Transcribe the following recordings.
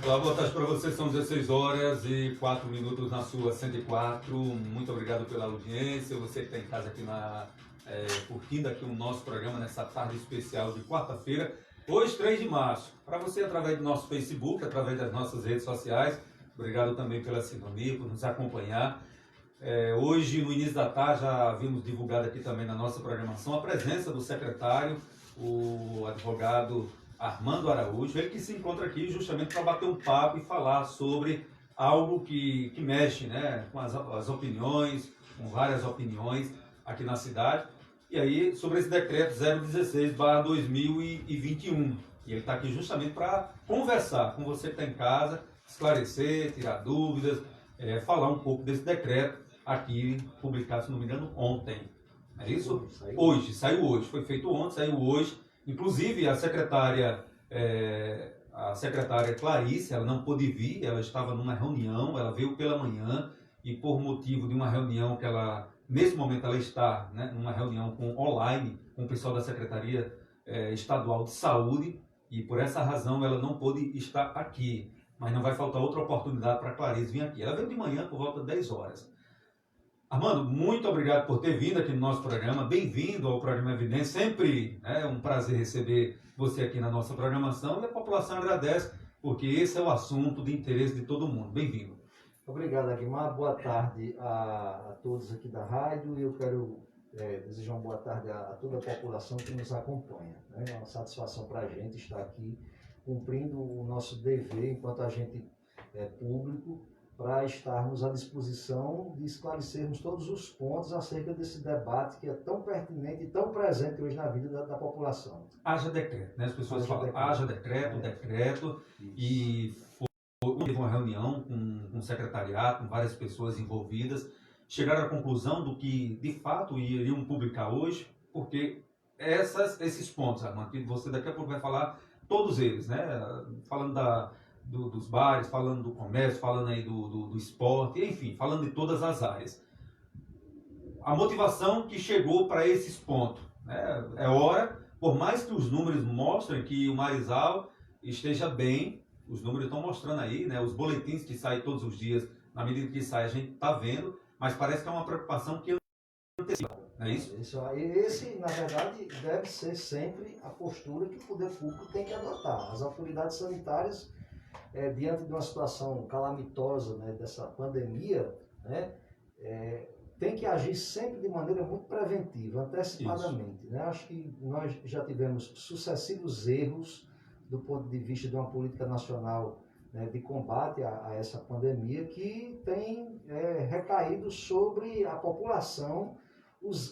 Olá, boa tarde para vocês. São 16 horas e 4 minutos na sua 104. Muito obrigado pela audiência. Você que está em casa aqui curtindo aqui o nosso programa nessa tarde especial de quarta-feira, hoje 3 de março. Para você através do nosso Facebook, através das nossas redes sociais. Obrigado também pela sintonia, por nos acompanhar. Hoje, no início da tarde, já vimos divulgado aqui também na nossa programação a presença do secretário, o advogado Armando Araújo, ele que se encontra aqui justamente para bater um papo e falar sobre algo que mexe, né, com as opiniões, com várias opiniões aqui na cidade, e aí sobre esse decreto 016/2021. E ele está aqui justamente para conversar com você que está em casa, esclarecer, tirar dúvidas, falar um pouco desse decreto aqui, publicado, se não me engano, ontem. É isso? Saiu hoje. Foi feito ontem, saiu hoje. Inclusive, a secretária Clarice, ela não pôde vir, ela estava numa reunião, ela veio pela manhã e por motivo de uma reunião que ela, nesse momento ela está, né, numa reunião online com o pessoal da Secretaria Estadual de Saúde e por essa razão ela não pôde estar aqui. Mas não vai faltar outra oportunidade para a Clarice vir aqui. Ela veio de manhã por volta de 10 horas. Armando, muito obrigado por ter vindo aqui no nosso programa. Bem-vindo ao programa Evidência. Sempre é um prazer receber você aqui na nossa programação e a população agradece, porque esse é o assunto de interesse de todo mundo. Bem-vindo. Obrigado, Aguimar. Boa tarde a todos aqui da rádio e eu quero desejar uma boa tarde a toda a população que nos acompanha. É uma satisfação para a gente estar aqui cumprindo o nosso dever enquanto agente público, para estarmos à disposição de esclarecermos todos os pontos acerca desse debate que é tão pertinente e tão presente hoje na vida da população. Haja decreto, né? As pessoas falam, haja decreto, e teve uma reunião com o secretariado, com várias pessoas envolvidas, chegaram à conclusão do que, de fato, iriam publicar hoje, porque esses pontos, Armando, que você daqui a pouco vai falar, todos eles, né? Falando dos bares, falando do comércio, falando aí do esporte, enfim, falando de todas as áreas. A motivação que chegou para esses pontos, né? É hora, por mais que os números mostrem que o Marysal esteja bem, os números estão mostrando aí, né? Os boletins que saem todos os dias, na medida que sai a gente está vendo, mas parece que é uma preocupação que antecipa, não é isso? Esse, na verdade, deve ser sempre a postura que o poder público tem que adotar. As autoridades sanitárias, diante de uma situação calamitosa, né, dessa pandemia, né, tem que agir sempre de maneira muito preventiva, antecipadamente. Né? Acho que nós já tivemos sucessivos erros do ponto de vista de uma política nacional, né, de combate a essa pandemia que tem recaído sobre a população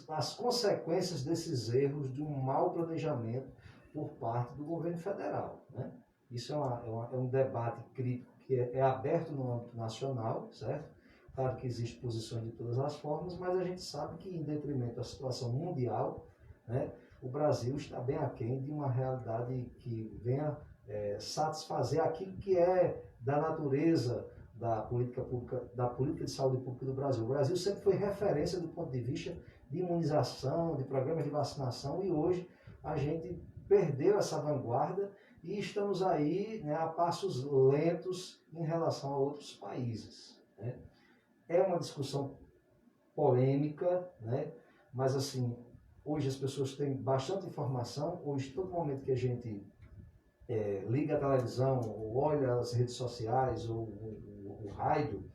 as consequências desses erros de um mau planejamento por parte do governo federal. Né? Isso é um debate crítico que é aberto no âmbito nacional, certo? Claro que existem posições de todas as formas, mas a gente sabe que, em detrimento da situação mundial, né, o Brasil está bem aquém de uma realidade que venha satisfazer aquilo que é da natureza da política pública, da política de saúde pública do Brasil. O Brasil sempre foi referência do ponto de vista de imunização, de programas de vacinação, e hoje a gente perdeu essa vanguarda e estamos aí, né, a passos lentos em relação a outros países. Né? É uma discussão polêmica, né? Mas assim, hoje as pessoas têm bastante informação. Hoje, todo momento que a gente liga a televisão, ou olha as redes sociais, ou o rádio,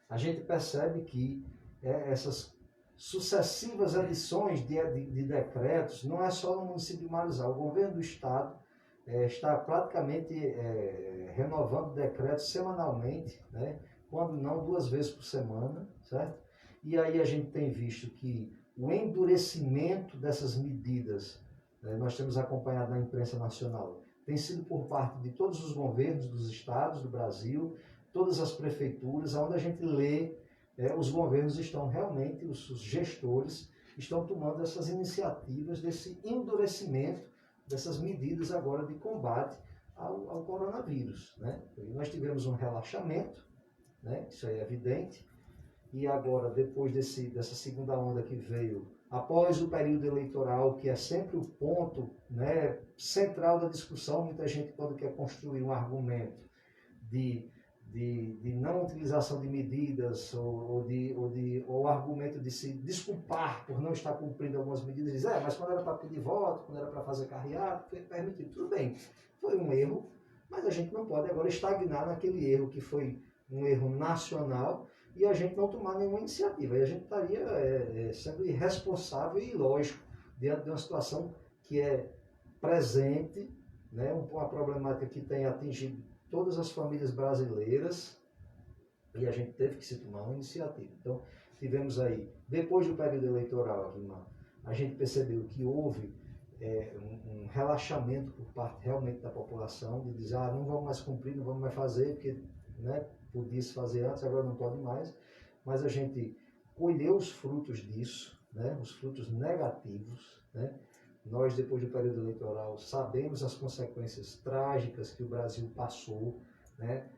a gente percebe que essas sucessivas edições de decretos não é só no município de Marysal. O governo do estado está praticamente renovando decretos semanalmente, né? Quando não 2 vezes por semana, certo? E aí a gente tem visto que o endurecimento dessas medidas, nós temos acompanhado na imprensa nacional, tem sido por parte de todos os governos dos estados do Brasil, todas as prefeituras, onde a gente lê, os governos estão realmente, os gestores estão tomando essas iniciativas desse endurecimento dessas medidas agora de combate ao coronavírus. Né? Nós tivemos um relaxamento, né? Isso é evidente, e agora, depois dessa segunda onda que veio, após o período eleitoral, que é sempre o ponto, né, central da discussão, muita gente, quando quer construir um argumento de não utilização de medidas ou argumento de se desculpar por não estar cumprindo algumas medidas, dizer, mas quando era para pedir voto, quando era para fazer carreata, foi permitido. Tudo bem, foi um erro, mas a gente não pode agora estagnar naquele erro que foi um erro nacional e a gente não tomar nenhuma iniciativa. E a gente estaria sendo irresponsável e ilógico diante de uma situação que é presente, né, uma problemática que tem atingido todas as famílias brasileiras e a gente teve que se tomar uma iniciativa. Então, tivemos aí, depois do período eleitoral, a gente percebeu que houve um relaxamento por parte realmente da população, de dizer, não vamos mais cumprir, não vamos mais fazer, porque né, podia se fazer antes, agora não pode mais, mas a gente colheu os frutos disso, né, os frutos negativos, né. Nós, depois do período eleitoral, sabemos as consequências trágicas que o Brasil passou, né,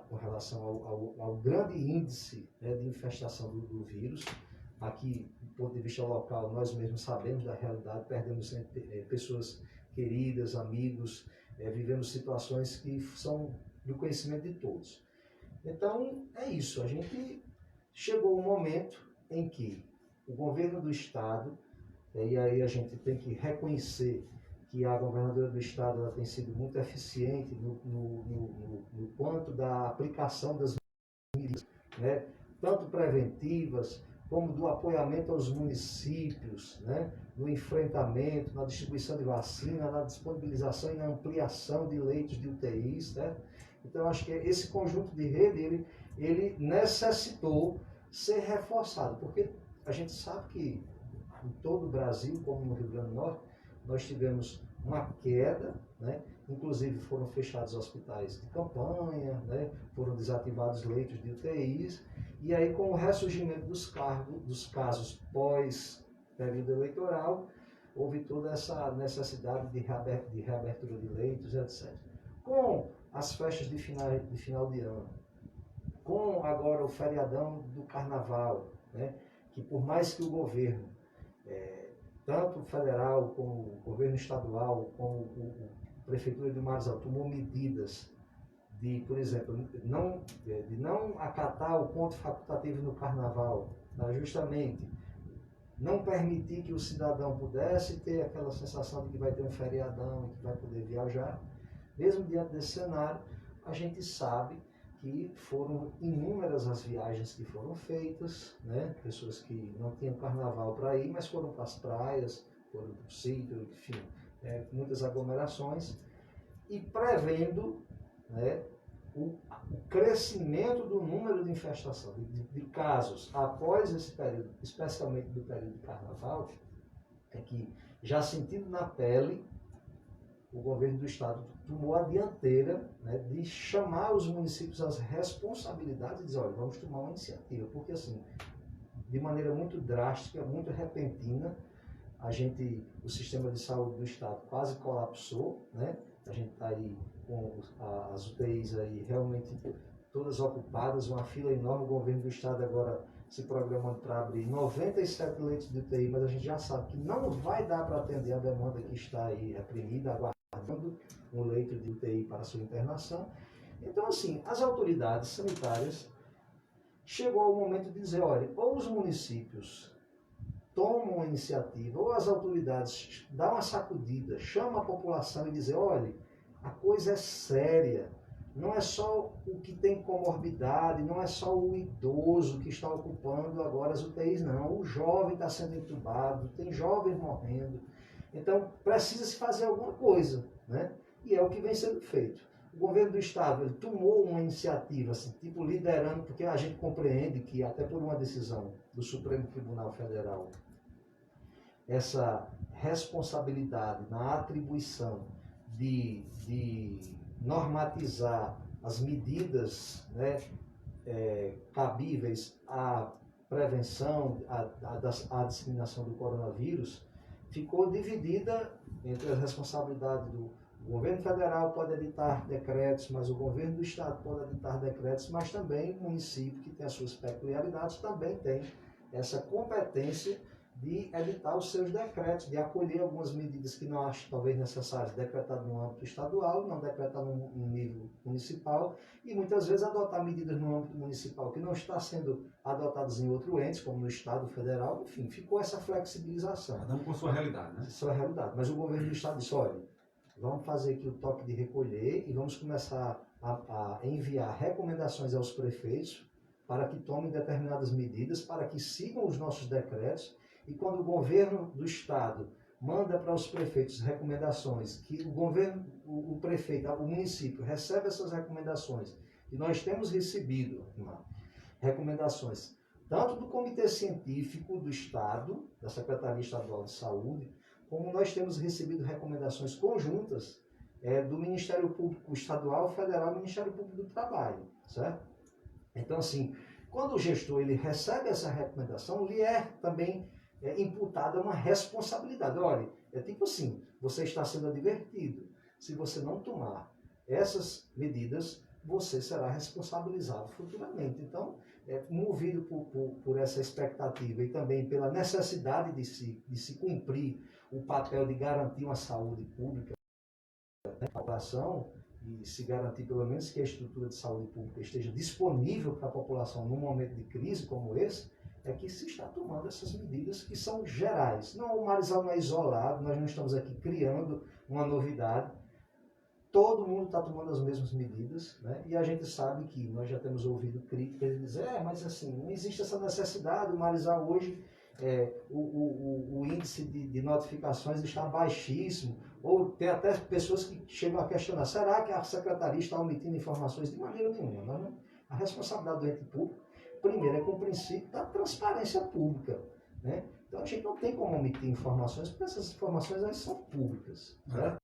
com relação ao grande índice, né, de infestação do vírus. Aqui, do ponto de vista local, nós mesmos sabemos da realidade, perdemos pessoas queridas, amigos, vivemos situações que são do conhecimento de todos. Então, é isso. A gente chegou um momento em que o governo do Estado, e aí a gente tem que reconhecer que a governadora do Estado ela tem sido muito eficiente no quanto da aplicação das medidas, né, tanto preventivas, como do apoiamento aos municípios, né, no enfrentamento, na distribuição de vacina, na disponibilização e na ampliação de leitos de UTIs. Né? Então, eu acho que esse conjunto de rede, ele necessitou ser reforçado, porque a gente sabe que em todo o Brasil, como no Rio Grande do Norte, nós tivemos uma queda, né? Inclusive foram fechados hospitais de campanha, né? Foram desativados leitos de UTIs, e aí com o ressurgimento dos casos pós-período eleitoral, houve toda essa necessidade de reabertura de leitos, etc. Com as festas de final de ano, com agora o feriadão do Carnaval, né? Que por mais que o governo, tanto o federal como o governo estadual, como a Prefeitura de Marasal, tomou medidas de, por exemplo, de não acatar o ponto facultativo no Carnaval, tá? Justamente não permitir que o cidadão pudesse ter aquela sensação de que vai ter um feriadão e que vai poder viajar. Mesmo diante desse cenário, a gente sabe que foram inúmeras as viagens que foram feitas, né? Pessoas que não tinham carnaval para ir, mas foram para as praias, foram para o sítio, enfim, muitas aglomerações, e prevendo, né, o crescimento do número de infestação, de casos após esse período, especialmente do período de carnaval, é que, já sentindo na pele, o governo do Estado tomou a dianteira, né, de chamar os municípios às responsabilidades e dizer, olha, vamos tomar uma iniciativa, porque assim, de maneira muito drástica, muito repentina, o sistema de saúde do Estado quase colapsou, né? A gente está aí com as UTIs aí realmente todas ocupadas, uma fila enorme, o governo do Estado agora se programando para abrir 97 leitos de UTI, mas a gente já sabe que não vai dar para atender a demanda que está aí reprimida, aguardando um leito de UTI para sua internação. Então, assim, as autoridades sanitárias chegou ao momento de dizer, olha, ou os municípios tomam a iniciativa, ou as autoridades dão uma sacudida, chamam a população e dizem, olha, a coisa é séria, não é só o que tem comorbidade, não é só o idoso que está ocupando agora as UTIs, não, o jovem está sendo entubado, tem jovens morrendo, então precisa-se fazer alguma coisa, né? E é o que vem sendo feito. O governo do Estado ele tomou uma iniciativa, assim, tipo liderando, porque a gente compreende que até por uma decisão do Supremo Tribunal Federal, essa responsabilidade na atribuição de normatizar as medidas, né, cabíveis à prevenção, à disseminação do coronavírus, ficou dividida entre a responsabilidade do governo federal pode editar decretos, mas o governo do Estado pode editar decretos, mas também o município, que tem as suas peculiaridades, também tem essa competência de editar os seus decretos, de acolher algumas medidas que não acho talvez necessárias decretar no âmbito estadual, não decretar no nível municipal, e muitas vezes adotar medidas no âmbito municipal que não está sendo adotadas em outro ente, como no Estado Federal, enfim, ficou essa flexibilização. Cada um com a sua realidade, né? Sua realidade. Mas o governo do Estado disse, olha, vamos fazer aqui o toque de recolher e vamos começar a enviar recomendações aos prefeitos para que tomem determinadas medidas, para que sigam os nossos decretos. E quando o governo do Estado manda para os prefeitos recomendações, que o governo, o prefeito, o município recebe essas recomendações, e nós temos recebido recomendações tanto do Comitê Científico do Estado, da Secretaria Estadual de Saúde, como nós temos recebido recomendações conjuntas do Ministério Público Estadual, Federal e Ministério Público do Trabalho, certo? Então, assim, quando o gestor ele recebe essa recomendação, lhe é também imputada uma responsabilidade. Olha, é tipo assim, você está sendo advertido. Se você não tomar essas medidas, você será responsabilizado futuramente. Então, movido por essa expectativa e também pela necessidade de se cumprir o papel de garantir uma saúde pública na população, e se garantir pelo menos que a estrutura de saúde pública esteja disponível para a população num momento de crise como esse, é que se está tomando essas medidas que são gerais. Não, o Marizal não é isolado, nós não estamos aqui criando uma novidade. Todo mundo está tomando as mesmas medidas, né? E a gente sabe que nós já temos ouvido críticas de dizer, mas assim, não existe essa necessidade, o Marizal hoje, o índice de notificações está baixíssimo, ou tem até pessoas que chegam a questionar, será que a secretaria está omitindo informações? De maneira nenhuma. A responsabilidade do ente público, primeiro, é com o princípio da transparência pública, né? Então a gente não tem como omitir informações, porque essas informações elas são públicas, certo?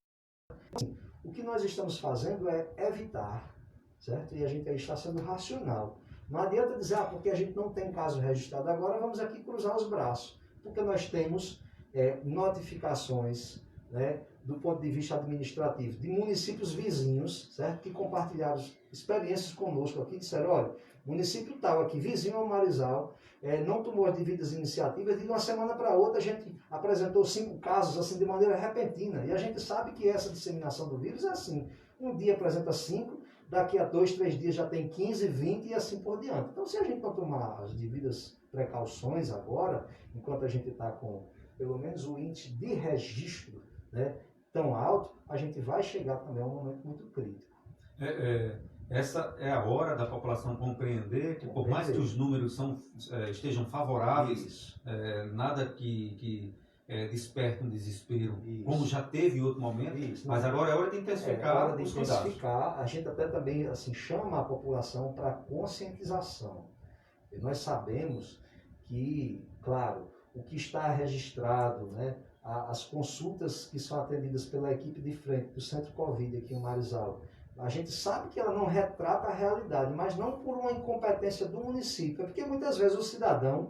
Assim, o que nós estamos fazendo é evitar, certo? E a gente aí está sendo racional. Não adianta dizer, porque a gente não tem caso registrado agora, vamos aqui cruzar os braços. Porque nós temos notificações, né, do ponto de vista administrativo, de municípios vizinhos, certo? Que compartilharam experiências conosco aqui, disseram, olha, município tal aqui, vizinho ao Marizal, não tomou as devidas iniciativas, de uma semana para outra a gente apresentou 5 casos assim de maneira repentina. E a gente sabe que essa disseminação do vírus é assim, um dia apresenta 5, daqui a 2, 3 dias já tem 15, 20 e assim por diante. Então, se a gente não tomar as devidas precauções agora, enquanto a gente está com pelo menos o índice de registro, né, tão alto, a gente vai chegar também a um momento muito crítico. Essa é a hora da população compreender que, por mais que os números estejam favoráveis, nada que desperte um desespero, como já teve em outro momento, mas agora é hora de intensificar os cuidados. A gente até também assim, chama a população para conscientização. E nós sabemos que, claro, o que está registrado, né, as consultas que são atendidas pela equipe de frente do Centro Covid aqui em Marizal, a gente sabe que ela não retrata a realidade, mas não por uma incompetência do município, é porque muitas vezes o cidadão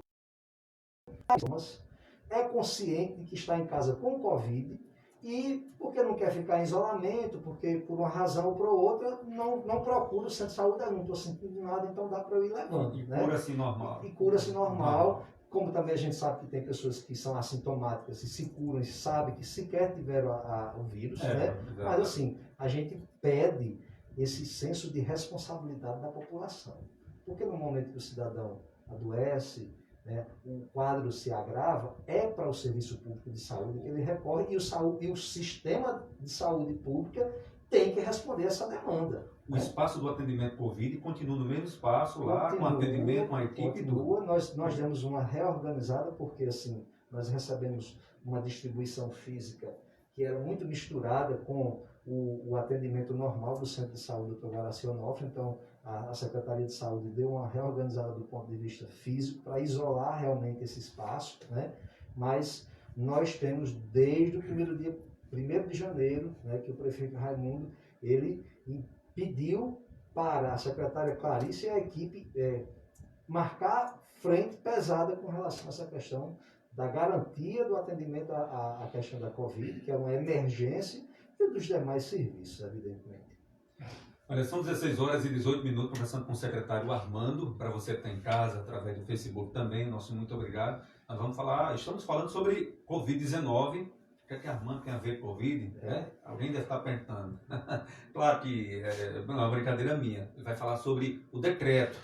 é consciente de que está em casa com Covid e, porque não quer ficar em isolamento, porque por uma razão ou por outra, não procura o centro de saúde, não estou sentindo nada, então dá para eu ir levando. E cura-se normal. E cura-se normal. Como também a gente sabe que tem pessoas que são assintomáticas e se curam e sabem que sequer tiveram o vírus, né? Mas assim, a gente pede esse senso de responsabilidade da população. Porque no momento que o cidadão adoece, né, o quadro se agrava, é para o serviço público de saúde que ele recorre e o sistema de saúde pública tem que responder essa demanda. O espaço do atendimento Covid continua no mesmo espaço lá, com atendimento, com a equipe e tudo. Nós demos uma reorganizada porque assim, nós recebemos uma distribuição física que era muito misturada com o atendimento normal do Centro de Saúde do Guaraci Onofre. Então, a Secretaria de Saúde deu uma reorganizada do ponto de vista físico para isolar realmente esse espaço, né? Mas nós temos desde o primeiro dia, 1º de janeiro, né, que o prefeito Raimundo, ele pediu para a secretária Clarice e a equipe marcar frente pesada com relação a essa questão da garantia do atendimento à questão da Covid, que é uma emergência, e dos demais serviços, evidentemente. Olha, são 16h18 conversando com o secretário Armando, para você que está em casa, através do Facebook também, nosso muito obrigado. Nós vamos falar, estamos falando sobre Covid-19. O que é que Armando tem a ver com Covid? Alguém deve estar perguntando. Claro que é uma brincadeira minha. Ele vai falar sobre o decreto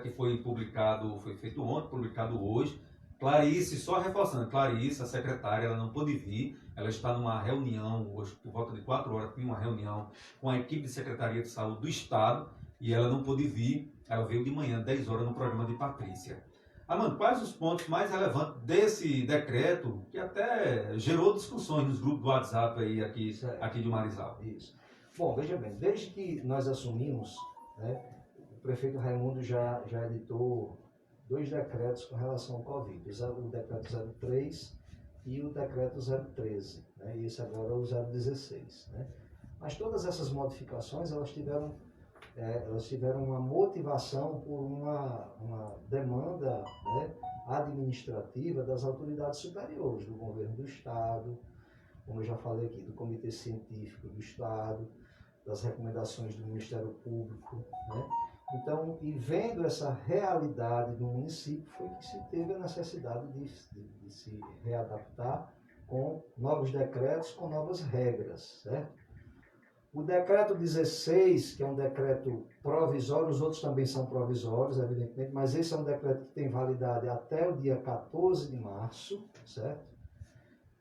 que foi publicado, foi feito ontem, publicado hoje. Clarice, só reforçando, Clarice, a secretária, ela não pôde vir, ela está numa reunião, hoje por volta de 4 horas, tem uma reunião com a equipe de Secretaria de Saúde do Estado, e ela não pôde vir, ela veio de manhã, 10 horas, no programa de Patrícia. Armando, quais os pontos mais relevantes desse decreto, que até gerou discussões nos grupos do WhatsApp aí, aqui de Marizal? Isso. Bom, veja bem, desde que nós assumimos, né, o prefeito Raimundo já editou 2 decretos com relação ao Covid, o decreto 03 e o decreto 013, né, e esse agora é o 016. Né? Mas todas essas modificações, elas tiveram uma motivação por uma demanda, né, administrativa das autoridades superiores, do governo do Estado, como eu já falei aqui, do Comitê Científico do Estado, das recomendações do Ministério Público, né? Então, e vendo essa realidade do município, foi que se teve a necessidade de se readaptar com novos decretos, com novas regras, certo? O decreto 16, que é um decreto provisório, os outros também são provisórios, evidentemente, mas esse é um decreto que tem validade até o dia 14 de março, certo?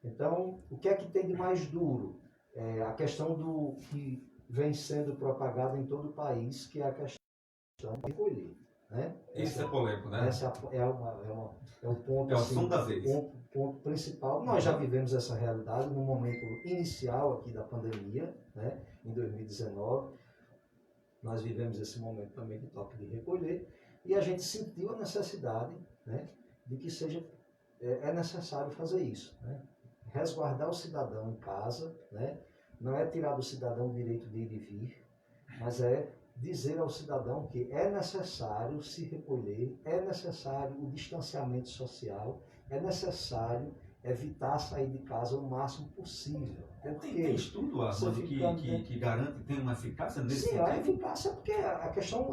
Então, o que é que tem de mais duro? A questão do que vem sendo propagado em todo o país, que é a questão de recolher. Né? Isso é polêmico, né? Esse é o ponto, é o assunto da vez. Ponto principal. Nós já vivemos essa realidade no momento inicial aqui da pandemia, né? Em 2019. Nós vivemos esse momento também de toque de recolher e a gente sentiu a necessidade, né, de que é necessário fazer isso. Né? Resguardar o cidadão em casa, né? Não é tirar do cidadão o direito de ir e vir, mas é dizer ao cidadão que é necessário se recolher, é necessário o distanciamento social, é necessário evitar sair de casa o máximo possível. Tem estudo, Armando, que garante que tem uma eficácia nesse sentido? Sim, a eficácia, porque a questão,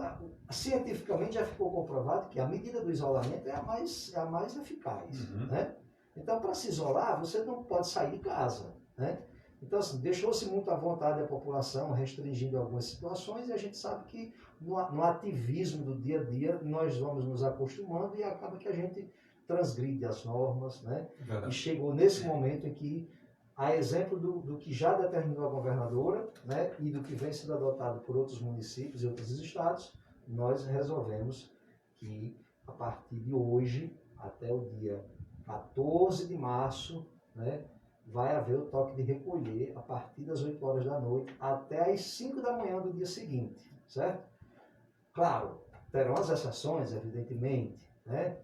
cientificamente já ficou comprovado que a medida do isolamento é a mais eficaz. Né? Então, para se isolar, você não pode sair de casa. Né? Então, assim, deixou-se muito à vontade a população, restringindo algumas situações, e a gente sabe que no ativismo do dia a dia, nós vamos nos acostumando e acaba que a gente transgride as normas, né? E chegou nesse momento em que, a exemplo do que já determinou a governadora, né, e do que vem sendo adotado por outros municípios e outros estados, nós resolvemos que, a partir de hoje, até o dia 14 de março, né, vai haver o toque de recolher a partir das 8 horas da noite até as 5 da manhã do dia seguinte, certo? Claro, terão as exceções, evidentemente, né?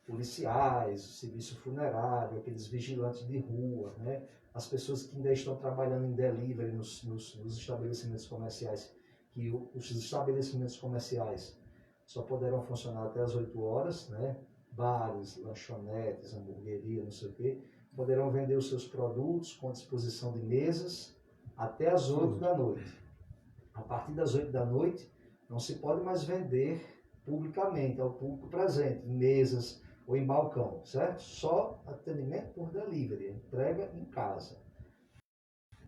Policiais, serviço funerário, aqueles vigilantes de rua, né? As pessoas que ainda estão trabalhando em delivery nos estabelecimentos comerciais, que os estabelecimentos comerciais só poderão funcionar até as 8 horas, né? Bares, lanchonetes, hamburgueria, não sei o quê, poderão vender os seus produtos com disposição de mesas até as 8 da noite. A partir das 8 da noite, não se pode mais vender publicamente ao público presente, em mesas ou em balcão, certo? Só atendimento por delivery, entrega em casa.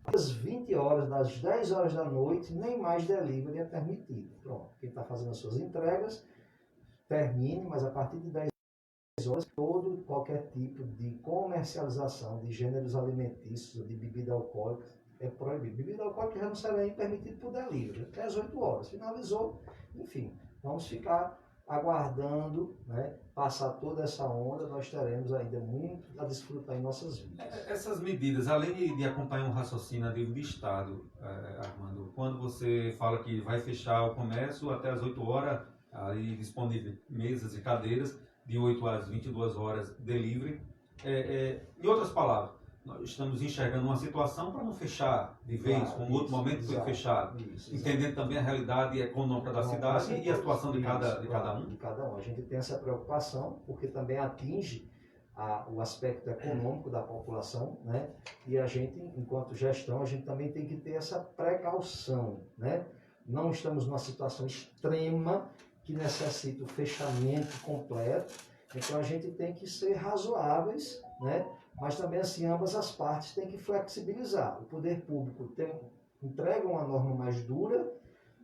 Às 20 horas, das 10 horas da noite, nem mais delivery é permitido. Pronto, quem está fazendo as suas entregas, termine, mas a partir de 10 horas, qualquer tipo de comercialização de gêneros alimentícios ou de bebida alcoólica é proibido. Bebida alcoólica já não será nem permitido por delivery, até as 8 horas. Finalizou, enfim, vamos ficar aguardando, né, passar toda essa onda, nós teremos ainda muito a desfrutar em nossas vidas. Essas medidas, além de acompanhar um raciocínio a nível de Estado, Armando, quando você fala que vai fechar o comércio até as 8 horas, aí disponível mesas e cadeiras, de 8 às 22 horas, delivery. Em outras palavras, nós estamos enxergando uma situação para não fechar de vez, como outro momento foi fechado. Entendendo também a realidade econômica da cidade e a situação de cada um. De cada um. A gente tem essa preocupação, porque também atinge o aspecto econômico da população, né? E a gente, enquanto gestão, a gente também tem que ter essa precaução, né? Não estamos numa situação extrema que necessita o fechamento completo, Então a gente tem que ser razoáveis, né? Mas também assim ambas as partes têm que flexibilizar. O poder público entrega uma norma mais dura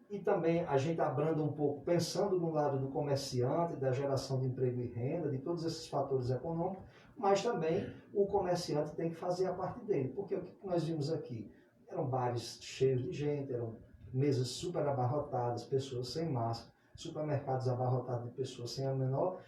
e também a gente abranda um pouco pensando no lado do comerciante, da geração de emprego e renda, de todos esses fatores econômicos, mas também o comerciante tem que fazer a parte dele. Porque o que nós vimos aqui? Eram bares cheios de gente, eram mesas super abarrotadas, pessoas sem máscara, supermercados abarrotados de pessoas sem a menor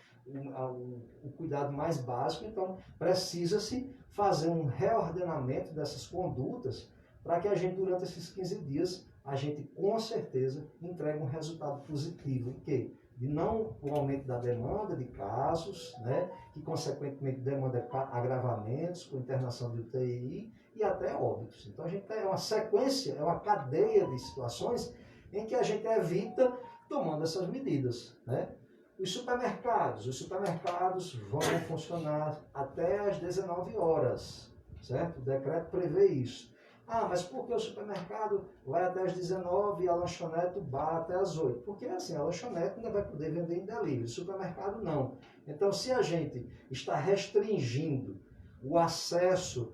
o cuidado mais básico. Então precisa-se fazer um reordenamento dessas condutas para que a gente durante esses 15 dias a gente com certeza entregue um resultado positivo, que de não o aumento da demanda de casos, né, que consequentemente demanda agravamentos com internação de UTI e até óbitos. Então a gente tem uma sequência, é uma cadeia de situações em que a gente evita tomando essas medidas, né? Os supermercados vão funcionar até às 19 horas, certo? O decreto prevê isso. Ah, mas por que o supermercado vai até às 19 e a lanchonete, o bar até às 8? Porque assim, a lanchonete ainda vai poder vender em delivery, o supermercado não. Então, se a gente está restringindo o acesso,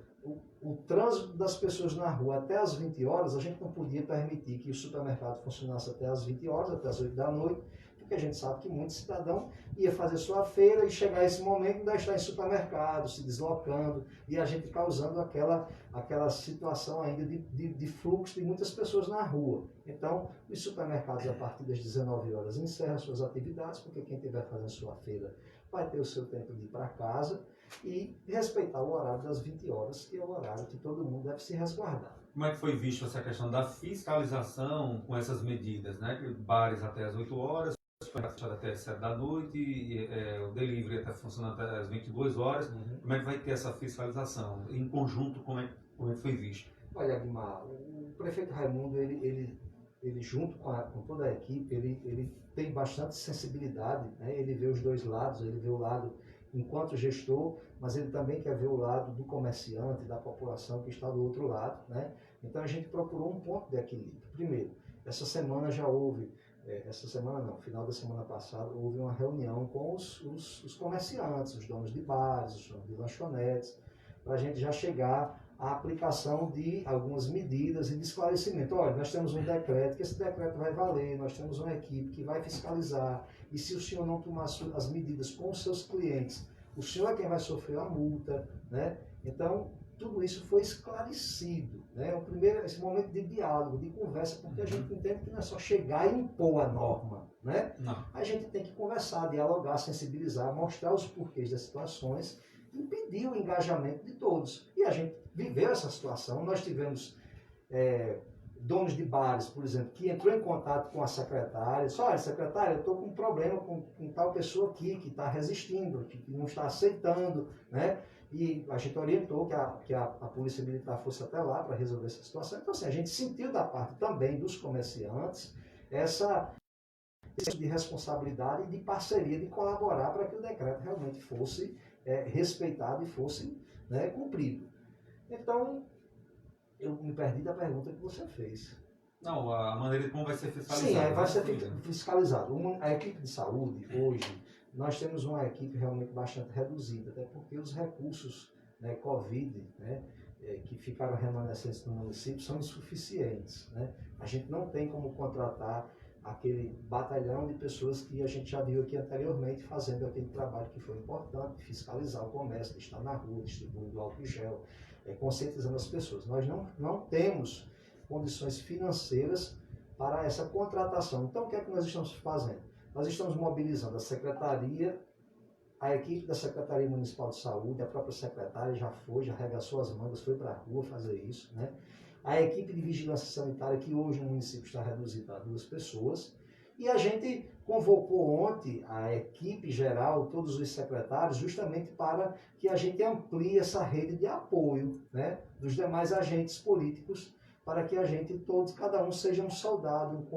o trânsito das pessoas na rua até às 20 horas, a gente não podia permitir que o supermercado funcionasse até às 20 horas, até às 8 da noite, porque a gente sabe que muito cidadão ia fazer sua feira e chegar esse momento ainda estar em supermercado, se deslocando, e a gente causando aquela situação ainda de fluxo de muitas pessoas na rua. Então, os supermercados, a partir das 19 horas, encerram suas atividades, porque quem estiver fazendo sua feira vai ter o seu tempo de ir para casa e respeitar o horário das 20 horas, que é o horário que todo mundo deve se resguardar. Como é que foi visto essa questão da fiscalização com essas medidas, né? Bares até as 8 horas, fechado até as 7 da noite, o delivery está funcionando até as 22 horas. Como é que vai ter essa fiscalização? Em conjunto, como é que foi visto? Olha, Guimar, o prefeito Raimundo, ele junto com toda a equipe, ele tem bastante sensibilidade, né? Ele vê os dois lados, ele vê o lado enquanto gestor, mas ele também quer ver o lado do comerciante, da população que está do outro lado, né? Então a gente procurou um ponto de equilíbrio. Primeiro, essa semana já houve, final da semana passada, houve uma reunião com os comerciantes, os donos de bares, os donos de lanchonetes, para a gente já chegar à aplicação de algumas medidas e de esclarecimento. Olha, nós temos um decreto, que esse decreto vai valer, nós temos uma equipe que vai fiscalizar, e se o senhor não tomar as medidas com os seus clientes, o senhor é quem vai sofrer a multa, né? Então, tudo isso foi esclarecido, né? Esse momento de diálogo, de conversa, porque a gente entende que não é só chegar e impor a norma, né? Não. A gente tem que conversar, dialogar, sensibilizar, mostrar os porquês das situações, impedir o engajamento de todos. E a gente viveu essa situação. Nós tivemos donos de bares, por exemplo, que entrou em contato com a secretária, disse: olha, secretária, eu estou com um problema com tal pessoa aqui, que está resistindo, que não está aceitando, né? E a gente orientou que a Polícia Militar fosse até lá para resolver essa situação. Então, assim, a gente sentiu da parte também dos comerciantes essa de responsabilidade e de parceria, de colaborar para que o decreto realmente fosse respeitado e fosse, né, cumprido. Então, eu me perdi da pergunta que você fez. Não, a maneira de como vai ser fiscalizado. Sim, vai ser fiscalizado. A equipe de saúde, hoje, nós temos uma equipe realmente bastante reduzida, até porque os recursos, né, Covid, né, que ficaram remanescentes no município são insuficientes, né? A gente não tem como contratar aquele batalhão de pessoas que a gente já viu aqui anteriormente fazendo aquele trabalho que foi importante, fiscalizar o comércio, de estar na rua, distribuindo álcool gel, conscientizando as pessoas. Nós não temos condições financeiras para essa contratação. Então, o que é que nós estamos fazendo? Nós estamos mobilizando a secretaria, a equipe da Secretaria Municipal de Saúde, a própria secretária já arregaçou as mangas, foi para a rua fazer isso, né? A equipe de vigilância sanitária, que hoje no município está reduzida a 2 pessoas, e a gente convocou ontem a equipe geral, todos os secretários, justamente para que a gente amplie essa rede de apoio, né, dos demais agentes políticos, para que a gente, todos, cada um seja um soldado,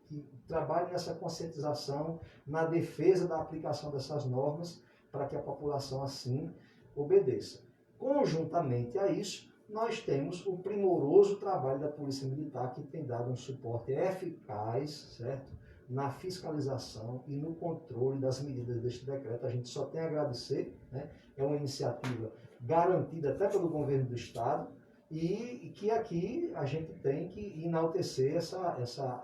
que trabalhe nessa conscientização, na defesa da aplicação dessas normas, para que a população assim obedeça. Conjuntamente a isso, nós temos o primoroso trabalho da Polícia Militar, que tem dado um suporte eficaz, certo, na fiscalização e no controle das medidas deste decreto. A gente só tem a agradecer, né? É uma iniciativa garantida até pelo governo do Estado, e que aqui a gente tem que enaltecer essa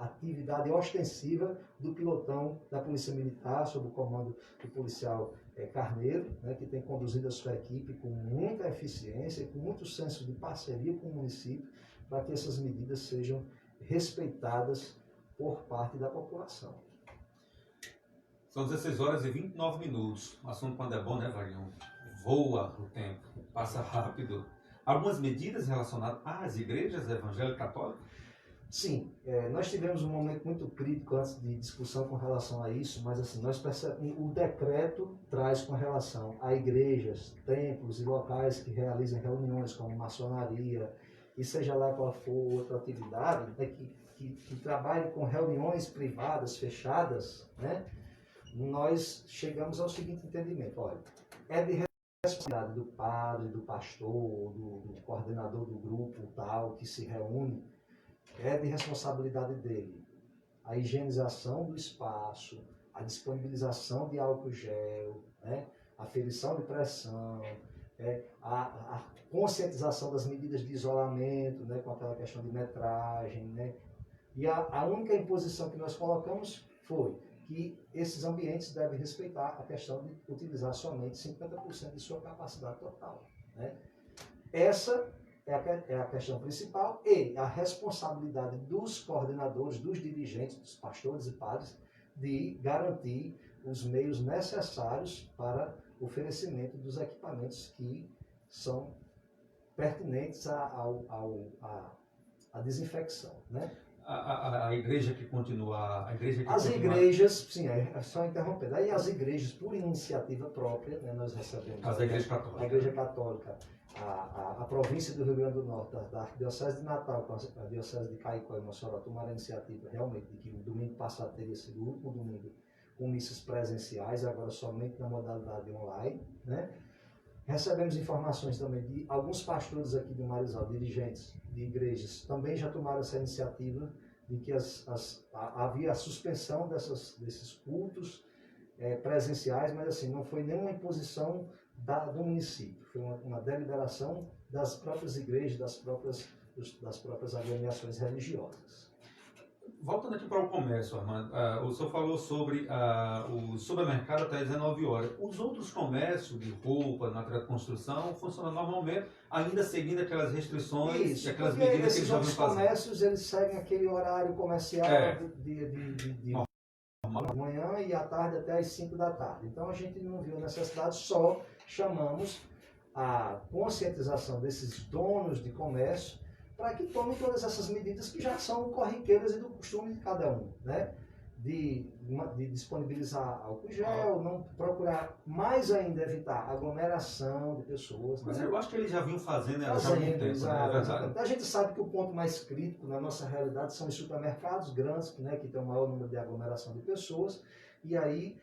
atividade ostensiva do pilotão da Polícia Militar, sob o comando do policial Carneiro, né, que tem conduzido a sua equipe com muita eficiência e com muito senso de parceria com o município, para que essas medidas sejam respeitadas por parte da população. São 16 horas e 29 minutos. O assunto, quando é bom, né, Varião? Voa o tempo, passa rápido. Algumas medidas relacionadas às igrejas evangélicas católicas? Sim, nós tivemos um momento muito crítico antes de discussão com relação a isso, mas assim, nós percebemos, o decreto traz com relação a igrejas, templos e locais que realizam reuniões como maçonaria, e seja lá qual for outra atividade, né, que trabalhe com reuniões privadas, fechadas, né, nós chegamos ao seguinte entendimento: olha, é de responsabilidade do padre, do pastor, do coordenador do grupo tal, que se reúne, é de responsabilidade dele a higienização do espaço, a disponibilização de álcool gel, né, a aferição de pressão, a conscientização das medidas de isolamento, né, com aquela questão de metragem, né, e a única imposição que nós colocamos foi que esses ambientes devem respeitar a questão de utilizar somente 50% de sua capacidade total, né. Essa é a questão principal, e a responsabilidade dos coordenadores, dos dirigentes, dos pastores e padres, de garantir os meios necessários para o oferecimento dos equipamentos que são pertinentes à desinfecção, né? A igreja que continua... As igrejas, sim, só interrompendo, aí as igrejas, por iniciativa própria, né, nós recebemos... A igreja católica. A igreja católica, a província do Rio Grande do Norte, da Arquidiocese de Natal, com a Diocese de Caicó e Mossoró, tomaram a iniciativa realmente de que o domingo passado teria sido o último domingo com missas presenciais, agora somente na modalidade online, né? Recebemos informações também de alguns pastores aqui de Marizal, dirigentes de igrejas, também já tomaram essa iniciativa de que havia a suspensão desses cultos presenciais, mas assim, não foi nenhuma imposição do município, foi uma deliberação das próprias igrejas, das próprias agremiações religiosas. Voltando aqui para o comércio, Armando, o senhor falou sobre o supermercado até 19 horas. Os outros comércios de roupa, material de construção, funcionam normalmente, ainda seguindo aquelas restrições, isso, aquelas medidas que eles esses já outros vêm fazendo. comércios, eles seguem aquele horário comercial de manhã e à tarde até às 5 da tarde. Então a gente não viu necessidade, só chamamos a conscientização desses donos de comércio para que tomem todas essas medidas que já são corriqueiras e do costume de cada um, né? De disponibilizar álcool gel, não procurar mais ainda evitar aglomeração de pessoas. Mas né? eu acho que eles já vinham fazendo há algum tempo, exato. A gente sabe que o ponto mais crítico na nossa realidade são os supermercados grandes, né, que tem o maior número de aglomeração de pessoas, e aí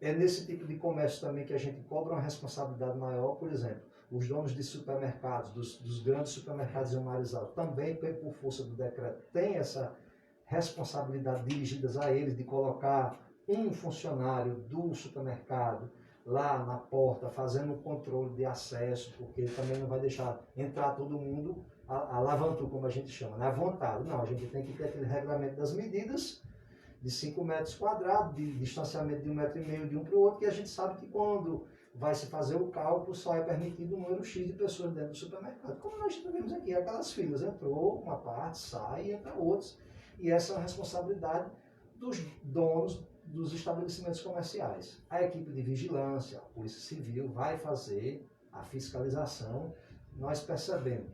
é nesse tipo de comércio também que a gente cobra uma responsabilidade maior. Por exemplo, os donos de supermercados, dos grandes supermercados em Marizal, também, por força do decreto, têm essa responsabilidade dirigidas a eles de colocar um funcionário do supermercado lá na porta, fazendo o controle de acesso, porque ele também não vai deixar entrar todo mundo a lavantu, como a gente chama, né? À vontade. Não, a gente tem que ter aquele regulamento das medidas de 5 metros quadrados, de distanciamento de 1,5 metro de um para o outro, que a gente sabe que quando vai se fazer o cálculo, só é permitido um número X de pessoas dentro do supermercado. Como nós tivemos aqui, aquelas filas, entrou uma parte, sai e entra outros. E essa é uma responsabilidade dos donos dos estabelecimentos comerciais. A equipe de vigilância, a Polícia Civil, vai fazer a fiscalização. Nós percebemos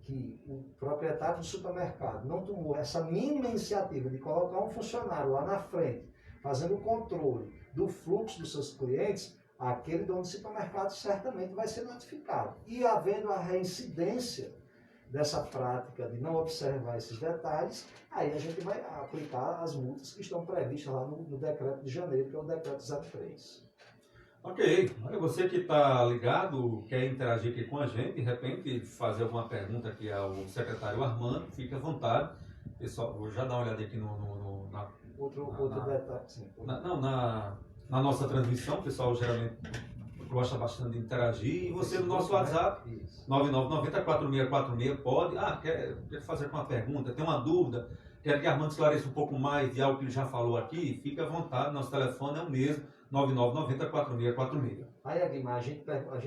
que o proprietário do supermercado não tomou essa mínima iniciativa de colocar um funcionário lá na frente, fazendo o controle do fluxo dos seus clientes, aquele dono do supermercado certamente vai ser notificado. E havendo a reincidência dessa prática de não observar esses detalhes, aí a gente vai aplicar as multas que estão previstas lá no decreto de janeiro, que é o decreto 03. Ok. Olha, você que está ligado, quer interagir aqui com a gente, de repente fazer alguma pergunta aqui ao secretário Armando, fique à vontade. Pessoal, vou já dar uma olhada aqui outro detalhe. Sim, na nossa transmissão, o pessoal geralmente gosta bastante de interagir. E você no nosso WhatsApp, 9990-4646, pode. Quer fazer uma pergunta, tem uma dúvida, quer que Armando esclareça um pouco mais de algo que ele já falou aqui, fique à vontade, nosso telefone é o mesmo, 9990-4646. Aí, Guimar, a gente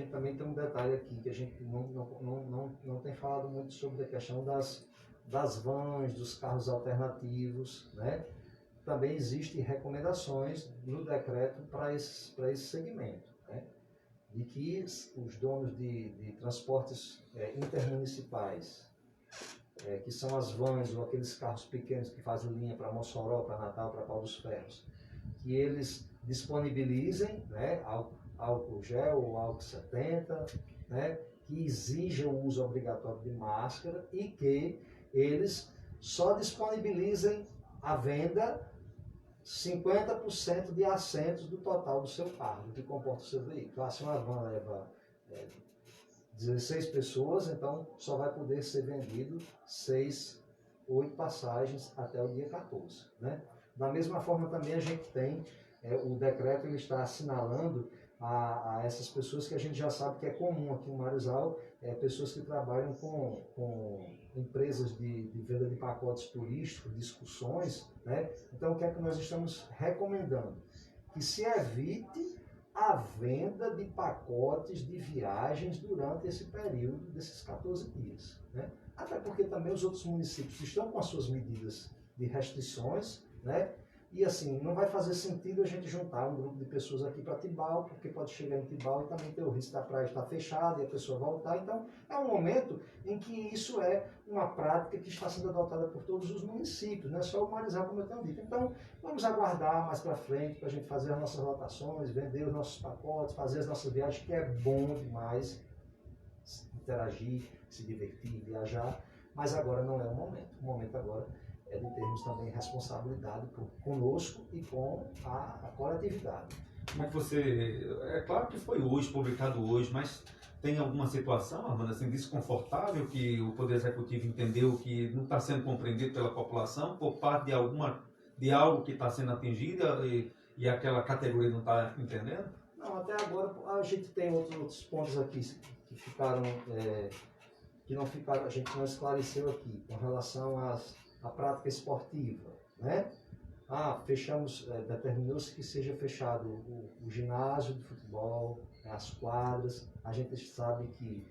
também tem um detalhe aqui, que a gente não tem falado muito sobre a questão das vans, dos carros alternativos, né? Também existem recomendações no decreto para esse segmento, né? De que os donos de transportes intermunicipais, que são as vans ou aqueles carros pequenos que fazem linha para Mossoró, para Natal, para Pau dos Ferros, que eles disponibilizem, né, álcool gel ou álcool 70, né, que exija o uso obrigatório de máscara e que eles só disponibilizem a venda 50% de assentos do total do seu carro, que comporta o seu veículo. Então, assim, uma van leva 16 pessoas, então só vai poder ser vendido 8 passagens até o dia 14. Né? Da mesma forma, também a gente tem, o decreto ele está assinalando a essas pessoas que a gente já sabe que é comum aqui em Maruzal, pessoas que trabalham com empresas de venda de pacotes turísticos, de excursões, né? Então, o que é que nós estamos recomendando? Que se evite a venda de pacotes de viagens durante esse período desses 14 dias. Né? Até porque também os outros municípios estão com as suas medidas de restrições, né? E assim, não vai fazer sentido a gente juntar um grupo de pessoas aqui para Tibau, porque pode chegar em Tibau e também ter o risco da praia estar fechada e a pessoa voltar. Então, é um momento em que isso é uma prática que está sendo adotada por todos os municípios, não é só o Maruzal, como eu tenho dito. Então, vamos aguardar mais para frente para a gente fazer as nossas rotações, vender os nossos pacotes, fazer as nossas viagens, que é bom demais interagir, se divertir, viajar, mas agora não é o momento. O momento agora é de termos também responsabilidade conosco e com a coletividade. Como é que você... É claro que foi hoje, publicado hoje, mas tem alguma situação, Armando, assim, desconfortável que o Poder Executivo entendeu que não está sendo compreendido pela população por parte de algo que está sendo atingido e aquela categoria não está entendendo? Não, até agora a gente tem outros pontos aqui que ficaram, que não ficaram, a gente não esclareceu aqui, com relação à prática esportiva, né? Determinou-se que seja fechado o ginásio de futebol, as quadras. A gente sabe que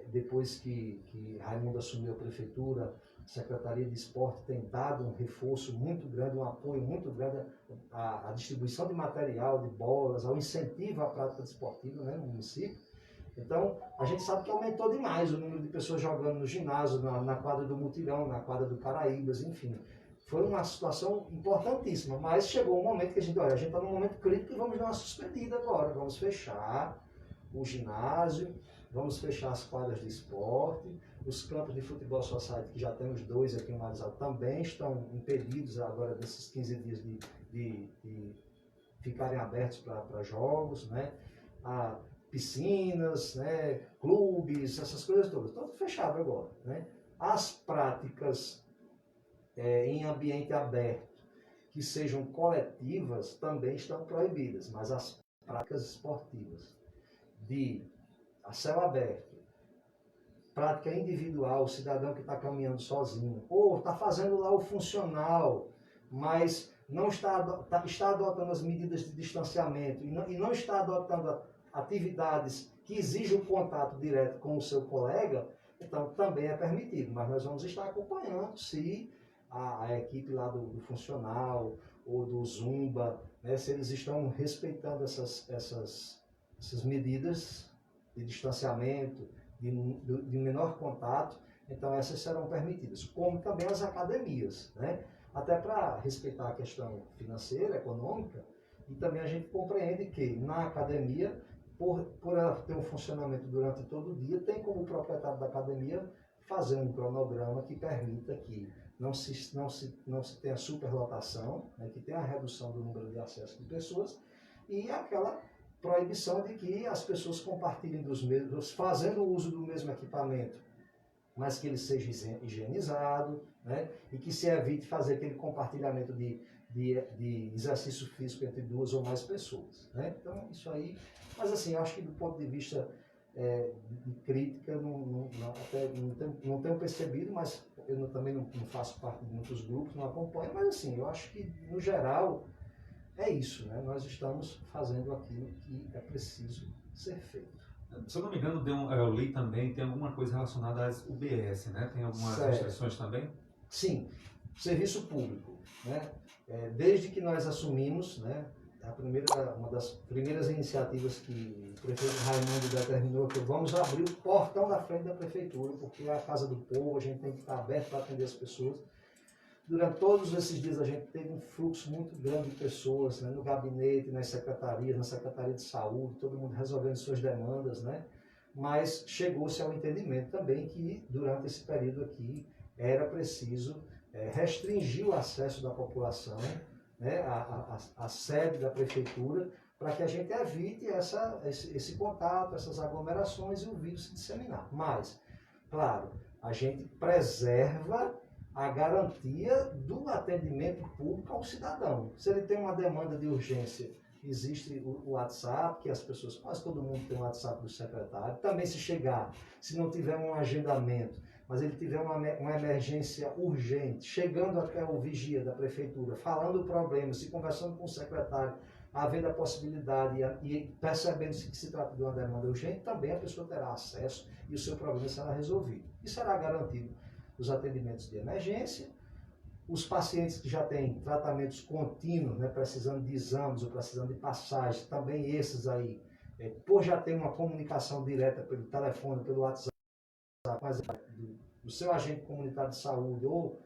depois que Raimundo assumiu a prefeitura, a Secretaria de Esporte tem dado um reforço muito grande, um apoio muito grande à distribuição de material, de bolas, ao incentivo à prática esportiva, né, no município. Então, a gente sabe que aumentou demais o número de pessoas jogando no ginásio, na quadra do Mutirão, na quadra do Caraíbas, enfim. Foi uma situação importantíssima, mas chegou um momento que a gente está num momento crítico e vamos dar uma suspendida agora. Vamos fechar o ginásio, vamos fechar as quadras de esporte, os campos de futebol society, que já temos 2 aqui em Maruzal, também estão impedidos agora desses 15 dias de ficarem abertos para jogos, né? Piscinas, né? Clubes, essas coisas todas, tudo fechado agora, né? As práticas em ambiente aberto, que sejam coletivas, também estão proibidas, mas as práticas esportivas a céu aberto, prática individual, o cidadão que está caminhando sozinho, ou está fazendo lá o funcional, mas não está adotando as medidas de distanciamento e não está adotando atividades que exigem o contato direto com o seu colega, então também é permitido, mas nós vamos estar acompanhando se a equipe lá do funcional ou do Zumba, né, se eles estão respeitando essas medidas de distanciamento, de menor contato, então essas serão permitidas, como também as academias, né? Até para respeitar a questão financeira, econômica, e também a gente compreende que na academia, por ela ter um funcionamento durante todo o dia, tem como proprietário da academia fazer um cronograma que permita que não se tenha superlotação, né, que tenha a redução do número de acesso de pessoas e aquela proibição de que as pessoas compartilhem dos mesmos, fazendo uso do mesmo equipamento, mas que ele seja higienizado, né, e que se evite fazer aquele compartilhamento de de exercício físico entre 2 ou mais pessoas, né? Então, isso aí, mas assim, eu acho que do ponto de vista de crítica, não tenho percebido, mas eu também não faço parte de muitos grupos, não acompanho, mas assim, eu acho que, no geral, é isso, né? Nós estamos fazendo aquilo que é preciso ser feito. Se eu não me engano, eu li também, tem alguma coisa relacionada às UBS, né? Tem algumas restrições também? Sim, serviço público, né? Desde que nós assumimos, né? Uma das primeiras iniciativas que o prefeito Raimundo determinou que vamos abrir o portão da frente da prefeitura, porque é a casa do povo, a gente tem que estar aberto para atender as pessoas. Durante todos esses dias a gente teve um fluxo muito grande de pessoas, né, no gabinete, nas secretarias, na Secretaria de Saúde, todo mundo resolvendo suas demandas, né? Mas chegou-se ao entendimento também que durante esse período aqui era preciso restringir o acesso da população, né, à sede da prefeitura, para que a gente evite esse contato, essas aglomerações e o vírus se disseminar. Mas, claro, a gente preserva a garantia do atendimento público ao cidadão. Se ele tem uma demanda de urgência, existe o WhatsApp, que as pessoas, quase todo mundo tem o WhatsApp do secretário. Também se chegar, se não tiver um agendamento, mas ele tiver uma emergência urgente, chegando até o vigia da prefeitura, falando o problema, se conversando com o secretário, havendo a possibilidade e percebendo-se que se trata de uma demanda urgente, também a pessoa terá acesso e o seu problema será resolvido. E será garantido os atendimentos de emergência, os pacientes que já têm tratamentos contínuos, né, precisando de exames ou precisando de passagem, também esses aí, por já ter uma comunicação direta pelo telefone, pelo WhatsApp, mas do seu agente comunitário de saúde ou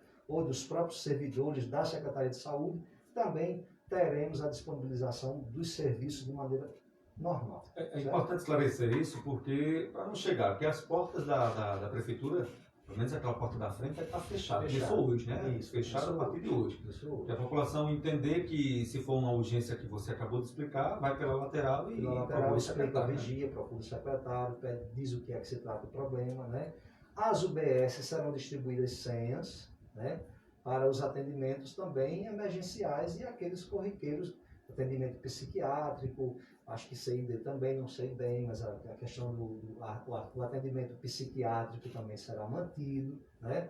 dos próprios servidores da Secretaria de Saúde, também teremos a disponibilização dos serviços de maneira normal. É importante esclarecer isso, porque para não chegar, porque as portas da prefeitura, pelo menos aquela porta da frente, vai estar fechada. Isso hoje, né? Isso, fechada a partir de hoje. E a população entender que, se for uma urgência que você acabou de explicar, vai pela lateral e procura o secretário. Vigia, procura o secretário, diz o que é que se trata do problema, né? As UBS serão distribuídas senhas, né, para os atendimentos também emergenciais e aqueles corriqueiros, atendimento psiquiátrico, acho que CID também, não sei bem, mas a questão do atendimento psiquiátrico também será mantido, né?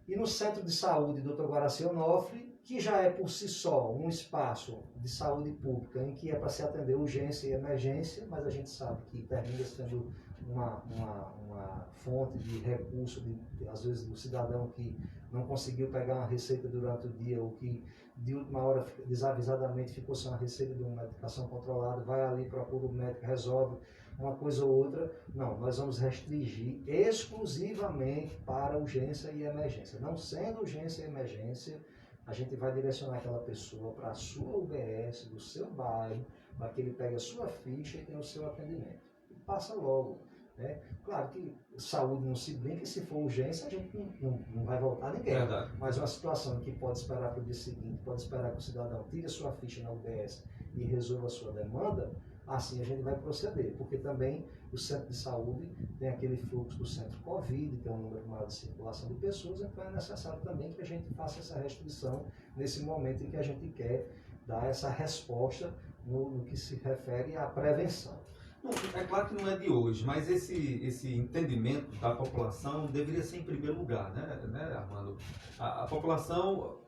E no Centro de Saúde Dr. Guaraci Onofre, que já é por si só um espaço de saúde pública em que é para se atender urgência e emergência, mas a gente sabe que termina sendo uma fonte de recurso, às vezes, do cidadão que não conseguiu pegar uma receita durante o dia ou que de última hora, desavisadamente, ficou sem uma receita de uma medicação controlada, vai ali, procura o médico, resolve uma coisa ou outra. Não, nós vamos restringir exclusivamente para urgência e emergência. Não sendo urgência e emergência, a gente vai direcionar aquela pessoa para a sua UBS, do seu bairro, para que ele pegue a sua ficha e tenha o seu atendimento. E passa logo. Né? Claro que saúde não se brinca, e se for urgência a gente não vai voltar ninguém. Verdade. Mas uma situação que pode esperar para o dia seguinte, pode esperar que o cidadão tire a sua ficha na UBS e resolva a sua demanda, assim a gente vai proceder, porque também o centro de saúde tem aquele fluxo do centro Covid, tem um número maior de circulação de pessoas, então é necessário também que a gente faça essa restrição nesse momento em que a gente quer dar essa resposta no que se refere à prevenção. Não, é claro que não é de hoje, mas esse entendimento da população deveria ser em primeiro lugar, né, Armando? A população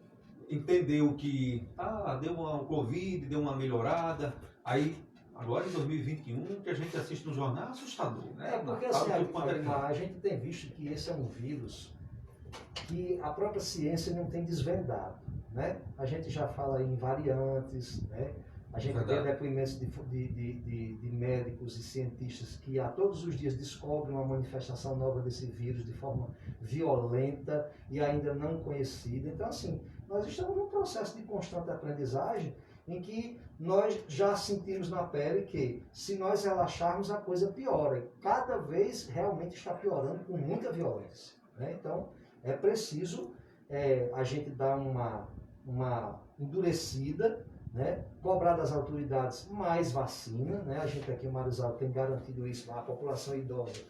entendeu que deu uma Covid, deu uma melhorada, aí agora em 2021 o que a gente assiste no jornal é assustador, né? Porque assim, a gente tem visto que esse é um vírus que a própria ciência não tem desvendado, né? A gente já fala em variantes, né? A gente vê depoimentos de médicos e cientistas que a todos os dias descobrem uma manifestação nova desse vírus de forma violenta e ainda não conhecida. Então, assim, nós estamos num processo de constante aprendizagem em que nós já sentimos na pele que, se nós relaxarmos, a coisa piora. Cada vez realmente está piorando com muita violência, né? Então, é preciso a gente dar uma endurecida, né? Cobrar das autoridades mais vacina, né? A gente aqui em Maruzal tem garantido isso, a população idosa,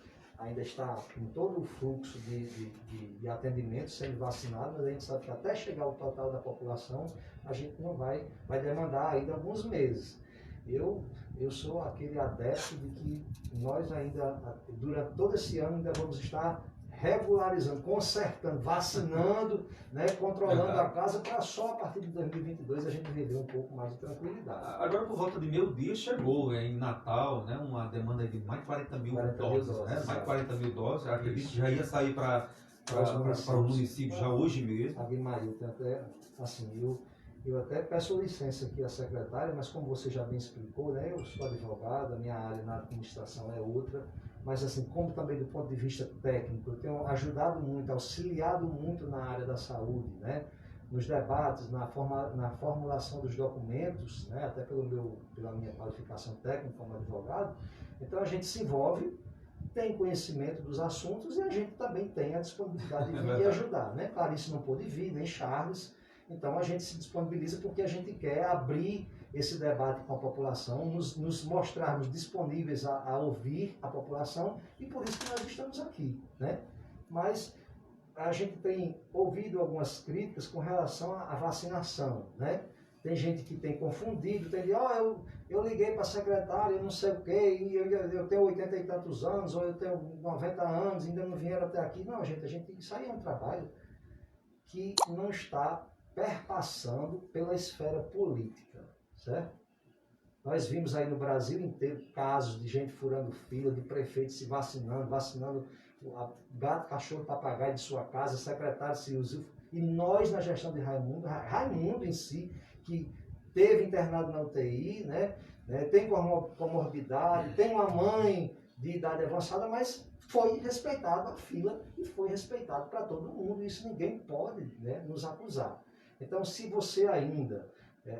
ainda está em todo o fluxo de atendimento sendo vacinado, mas a gente sabe que até chegar ao total da população, a gente não vai demandar ainda alguns meses. Eu sou aquele adepto de que nós ainda, durante todo esse ano, ainda vamos estar regularizando, consertando, vacinando, né, controlando a casa, para só a partir de 2022 a gente viver um pouco mais de tranquilidade. Agora, por volta de meio dia, chegou em Natal, né, uma demanda de mais de 40 mil doses, né, mais de 40 mil doses. Eu acredito que já ia sair para o município já hoje mesmo. A Guimarães, até, assim, eu até peço licença aqui à secretária, mas como você já bem explicou, né, eu sou advogado, a minha área na administração é outra, mas assim, como também do ponto de vista técnico, eu tenho ajudado muito, auxiliado muito na área da saúde, né, nos debates, na formulação dos documentos, né, até pela minha qualificação técnica como advogado. Então a gente se envolve, tem conhecimento dos assuntos e a gente também tem a disponibilidade de vir e ajudar, né? Clarice não pôde vir, nem Charles, então a gente se disponibiliza porque a gente quer abrir esse debate com a população, nos mostrarmos disponíveis a ouvir a população, e por isso que nós estamos aqui, né? Mas a gente tem ouvido algumas críticas com relação à vacinação, né? Tem gente que tem confundido, tem de, eu liguei para a secretária, eu não sei o quê, e eu tenho 80 e tantos anos, ou eu tenho 90 anos, ainda não vieram até aqui. Não, gente, isso aí é um trabalho que não está perpassando pela esfera política, certo? Nós vimos aí no Brasil inteiro casos de gente furando fila, de prefeitos se vacinando gato, cachorro, papagaio de sua casa, secretário se usa. E nós, na gestão de Raimundo em si, que teve internado na UTI, né, tem comorbidade, tem uma mãe de idade avançada, mas foi respeitado a fila e foi respeitado para todo mundo. Isso ninguém pode, né, nos acusar. Então, se você ainda,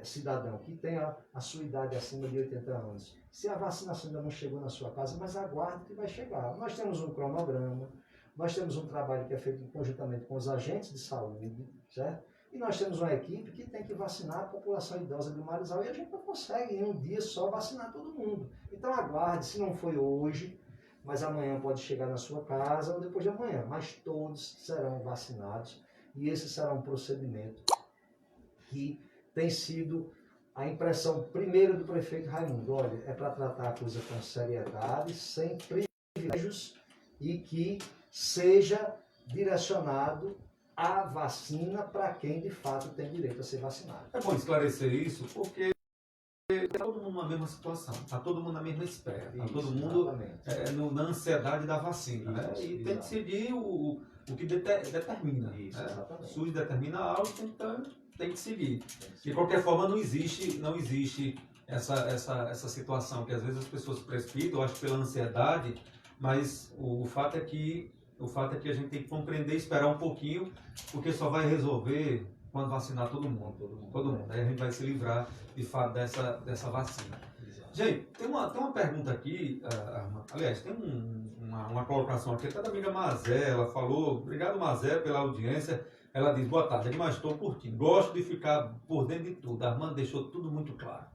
cidadão, que tem a sua idade acima de 80 anos, se a vacinação ainda não chegou na sua casa, mas aguarde que vai chegar. Nós temos um cronograma, nós temos um trabalho que é feito conjuntamente com os agentes de saúde, certo? E nós temos uma equipe que tem que vacinar a população idosa do Marizal, e a gente não consegue em um dia só vacinar todo mundo. Então aguarde, se não foi hoje, mas amanhã pode chegar na sua casa ou depois de amanhã, mas todos serão vacinados, e esse será um procedimento que tem sido a impressão primeira do prefeito Raimundo. Olha, é para tratar a coisa com seriedade, sem privilégios, e que seja direcionado a vacina para quem de fato tem direito a ser vacinado. É bom esclarecer isso, porque está todo mundo na mesma situação, está todo mundo na mesma espera, está todo mundo na ansiedade da vacina, né? E tem que seguir o que determina. Isso, né? O SUS determina algo, então tem que seguir. De qualquer forma, não existe essa situação que às vezes as pessoas precipitam, acho que pela ansiedade, mas o fato é que a gente tem que compreender e esperar um pouquinho, porque só vai resolver quando vacinar todo mundo. Aí a gente vai se livrar, de fato, dessa vacina. Exato. Gente, tem uma pergunta aqui, aliás, tem uma colocação aqui, até da amiga Mazé, ela falou, obrigado Mazé pela audiência, ela diz, boa tarde, mas estou curtindo, gosto de ficar por dentro de tudo, a Armando deixou tudo muito claro.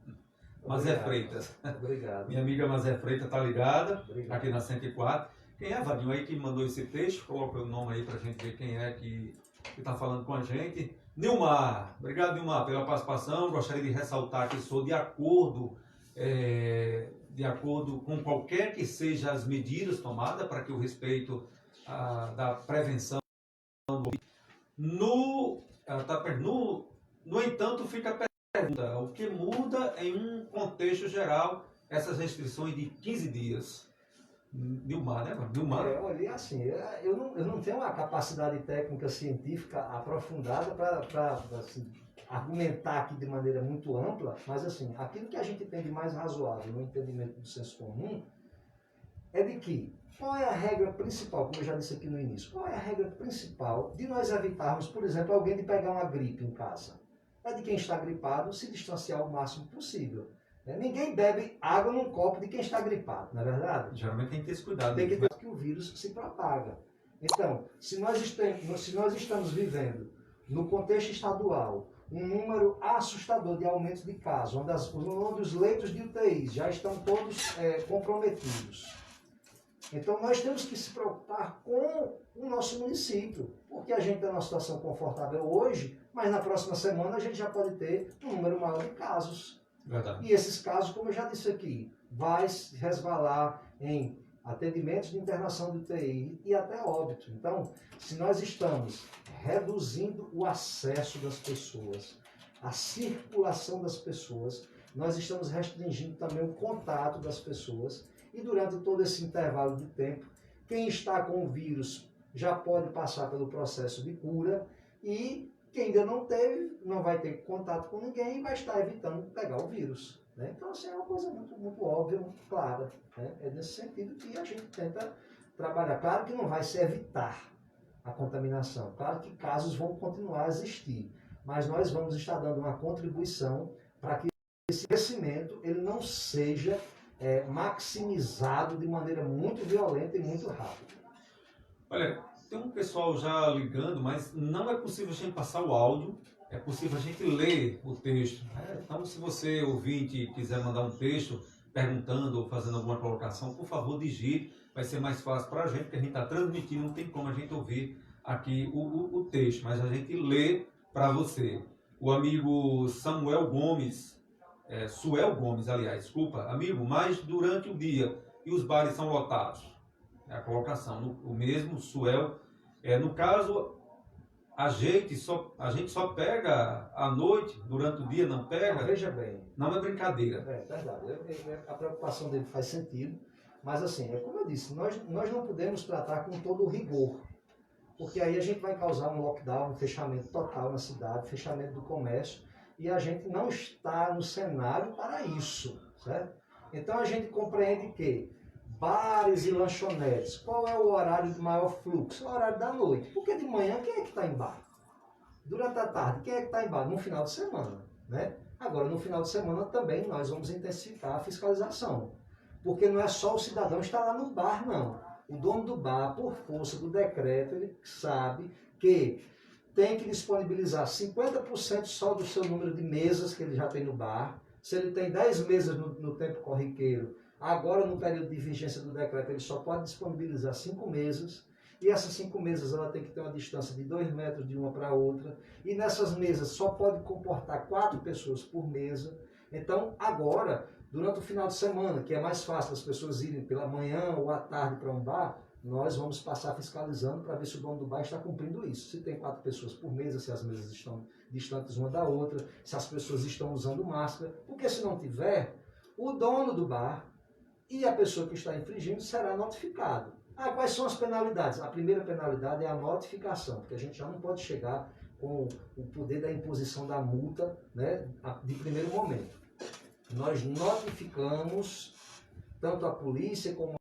Mazé Freitas. Obrigado. Minha amiga Mazé Freitas está ligada, Obrigado. Aqui na 104. Quem é, Vadinho, aí que mandou esse texto? Coloca o nome aí para a gente ver quem é que está falando com a gente. Nilmar, obrigado Nilmar pela participação. Gostaria de ressaltar que sou de acordo com qualquer que sejam as medidas tomadas para que o respeito da prevenção. No entanto, fica a pergunta, o que muda em um contexto geral essas restrições de 15 dias? Nilmar, né? Nilmar. Olha, assim, eu não tenho uma capacidade técnica científica aprofundada para assim, argumentar aqui de maneira muito ampla, mas assim, aquilo que a gente tem de mais razoável no entendimento do senso comum é de que, qual é a regra principal, como eu já disse aqui no início, qual é a regra principal de nós evitarmos, por exemplo, alguém de pegar uma gripe em casa? É de quem está gripado se distanciar o máximo possível. Ninguém bebe água num copo de quem está gripado, não é verdade? Geralmente tem que ter esse cuidado. Tem que ter que o vírus se propaga. Então, se nós estamos vivendo no contexto estadual um número assustador de aumentos de casos, onde os leitos de UTI já estão todos comprometidos, Então nós temos que se preocupar com o nosso município, porque a gente está numa situação confortável hoje, mas na próxima semana a gente já pode ter um número maior de casos. Verdade. E esses casos, como eu já disse aqui, vai se resvalar em atendimentos de internação de UTI e até óbito. Então, se nós estamos reduzindo o acesso das pessoas, a circulação das pessoas, nós estamos restringindo também o contato das pessoas. E durante todo esse intervalo de tempo, quem está com o vírus já pode passar pelo processo de cura e quem ainda não teve, não vai ter contato com ninguém e vai estar evitando pegar o vírus. Né? Então, assim, é uma coisa muito óbvia, muito clara. Né? É nesse sentido que a gente tenta trabalhar. Claro que não vai se evitar a contaminação. Claro que casos vão continuar a existir. Mas nós vamos estar dando uma contribuição para que esse crescimento ele não seja maximizado de maneira muito violenta e muito rápida. Olha, tem um pessoal já ligando, mas não é possível a gente passar o áudio, é possível a gente ler o texto. Então, se você, ouvinte, quiser mandar um texto perguntando ou fazendo alguma colocação, por favor, digite, vai ser mais fácil para a gente, porque a gente está transmitindo, não tem como a gente ouvir aqui o texto, mas a gente lê para você. O amigo Samuel Gomes, Suel Gomes, aliás, desculpa, amigo, mas durante o dia e os bares são lotados. É a colocação. O mesmo Suel, no caso, a gente só pega à noite, durante o dia não pega. Veja bem. Não é brincadeira. É verdade. A preocupação dele faz sentido. Mas assim, é como eu disse, nós não podemos tratar com todo o rigor. Porque aí a gente vai causar um lockdown, um fechamento total na cidade, fechamento do comércio. E a gente não está no cenário para isso, certo? Então a gente compreende que bares e lanchonetes, qual é o horário de maior fluxo? O horário da noite. Porque de manhã, quem é que está em bar? Durante a tarde, quem é que está em bar? No final de semana, né? Agora, no final de semana também nós vamos intensificar a fiscalização. Porque não é só o cidadão estar lá no bar, não. O dono do bar, por força do decreto, ele sabe que tem que disponibilizar 50% só do seu número de mesas que ele já tem no bar. Se ele tem 10 mesas no tempo corriqueiro, agora no período de vigência do decreto ele só pode disponibilizar 5 mesas. E essas 5 mesas ela tem que ter uma distância de 2 metros de uma para outra. E nessas mesas só pode comportar 4 pessoas por mesa. Então agora, durante o final de semana, que é mais fácil as pessoas irem pela manhã ou à tarde para um bar, nós vamos passar fiscalizando para ver se o dono do bar está cumprindo isso. Se tem 4 pessoas por mesa, se as mesas estão distantes uma da outra, se as pessoas estão usando máscara. Porque se não tiver, o dono do bar e a pessoa que está infringindo será notificado. Quais são as penalidades? A primeira penalidade é a notificação, porque a gente já não pode chegar com o poder da imposição da multa, né, de primeiro momento. Nós notificamos tanto a polícia como